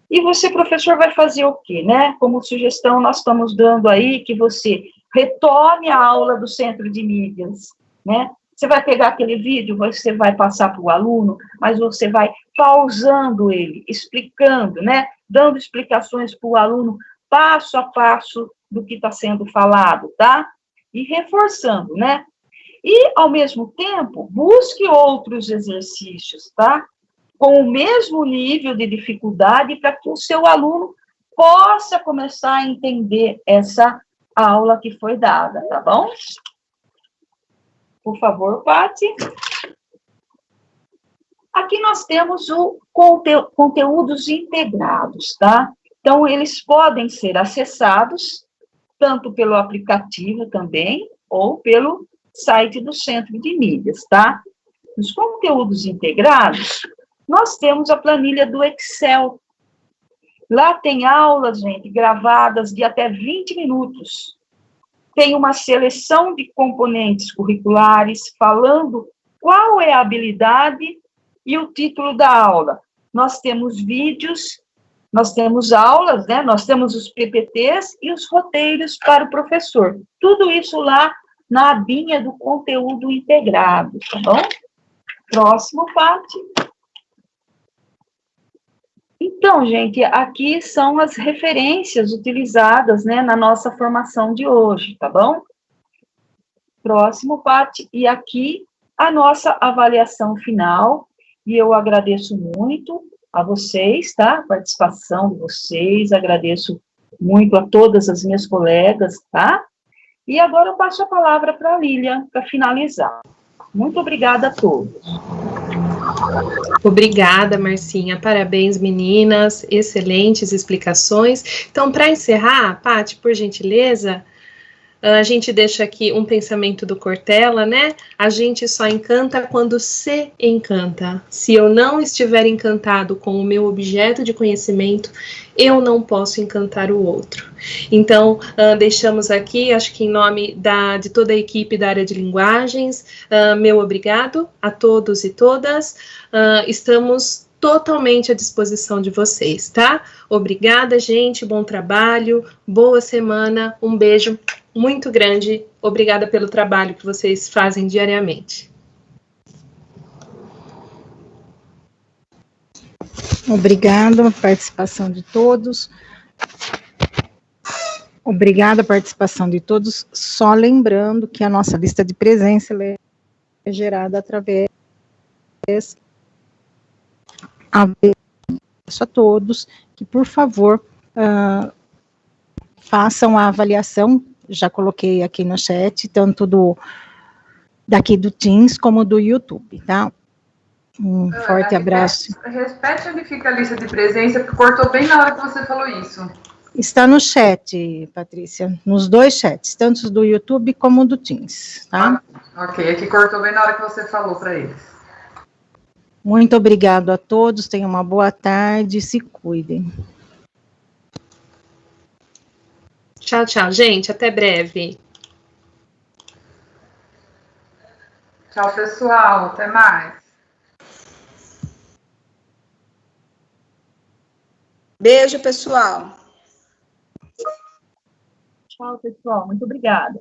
E você, professor, vai fazer o quê, né? Como sugestão, nós estamos dando aí que você retome a aula do centro de mídias, né? Você vai pegar aquele vídeo, você vai passar para o aluno, mas você vai pausando ele, explicando, né? Dando explicações para o aluno, passo a passo do que está sendo falado, tá? E reforçando, né? E, ao mesmo tempo, busque outros exercícios, tá? Com o mesmo nível de dificuldade para que o seu aluno possa começar a entender essa aula que foi dada, tá bom? Por favor, Pati. Aqui nós temos o conteúdos integrados, tá? Então, eles podem ser acessados tanto pelo aplicativo também, ou pelo site do Centro de Mídias, tá? Nos conteúdos integrados, nós temos a planilha do Excel. Lá tem aulas, gente, gravadas de até 20 minutos. Tem uma seleção de componentes curriculares falando qual é a habilidade e o título da aula. Nós temos vídeos, nós temos aulas, né? Nós temos os PPTs e os roteiros para o professor. Tudo isso lá na abinha do conteúdo integrado, tá bom? Próximo, Pati. Então, gente, aqui são as referências utilizadas, né, na nossa formação de hoje, tá bom? Próximo, Pati. E aqui a nossa avaliação final, e eu agradeço muito a vocês, tá? A participação de vocês, agradeço muito a todas as minhas colegas, tá? E agora eu passo a palavra para a Lilian, para finalizar. Muito obrigada a todos. Obrigada, Marcinha. Parabéns, meninas. Excelentes explicações. Então, para encerrar, Paty, por gentileza, a gente deixa aqui um pensamento do Cortella, né? A gente só encanta quando se encanta. Se eu não estiver encantado com o meu objeto de conhecimento, eu não posso encantar o outro. Então, deixamos aqui, acho que em nome de toda a equipe da área de linguagens, meu obrigado a todos e todas. Estamos totalmente à disposição de vocês, tá? Obrigada, gente, bom trabalho, boa semana, um beijo muito grande, obrigada pelo trabalho que vocês fazem diariamente. Obrigada a participação de todos. Obrigada a participação de todos. Só lembrando que a nossa lista de presença é gerada através a todos que, por favor, façam a avaliação. Já coloquei aqui no chat, tanto daqui do Teams como do YouTube, tá? Um forte abraço. Repete onde fica a lista de presença, porque cortou bem na hora que você falou isso. Está no chat, Patrícia, nos dois chats, tanto do YouTube como do Teams, tá? Ok, aqui cortou bem na hora que você falou para eles. Muito obrigado a todos, tenham uma boa tarde, se cuidem. Tchau, tchau, gente, até breve. Tchau, pessoal, até mais. Beijo, pessoal. Tchau, pessoal. Muito obrigada.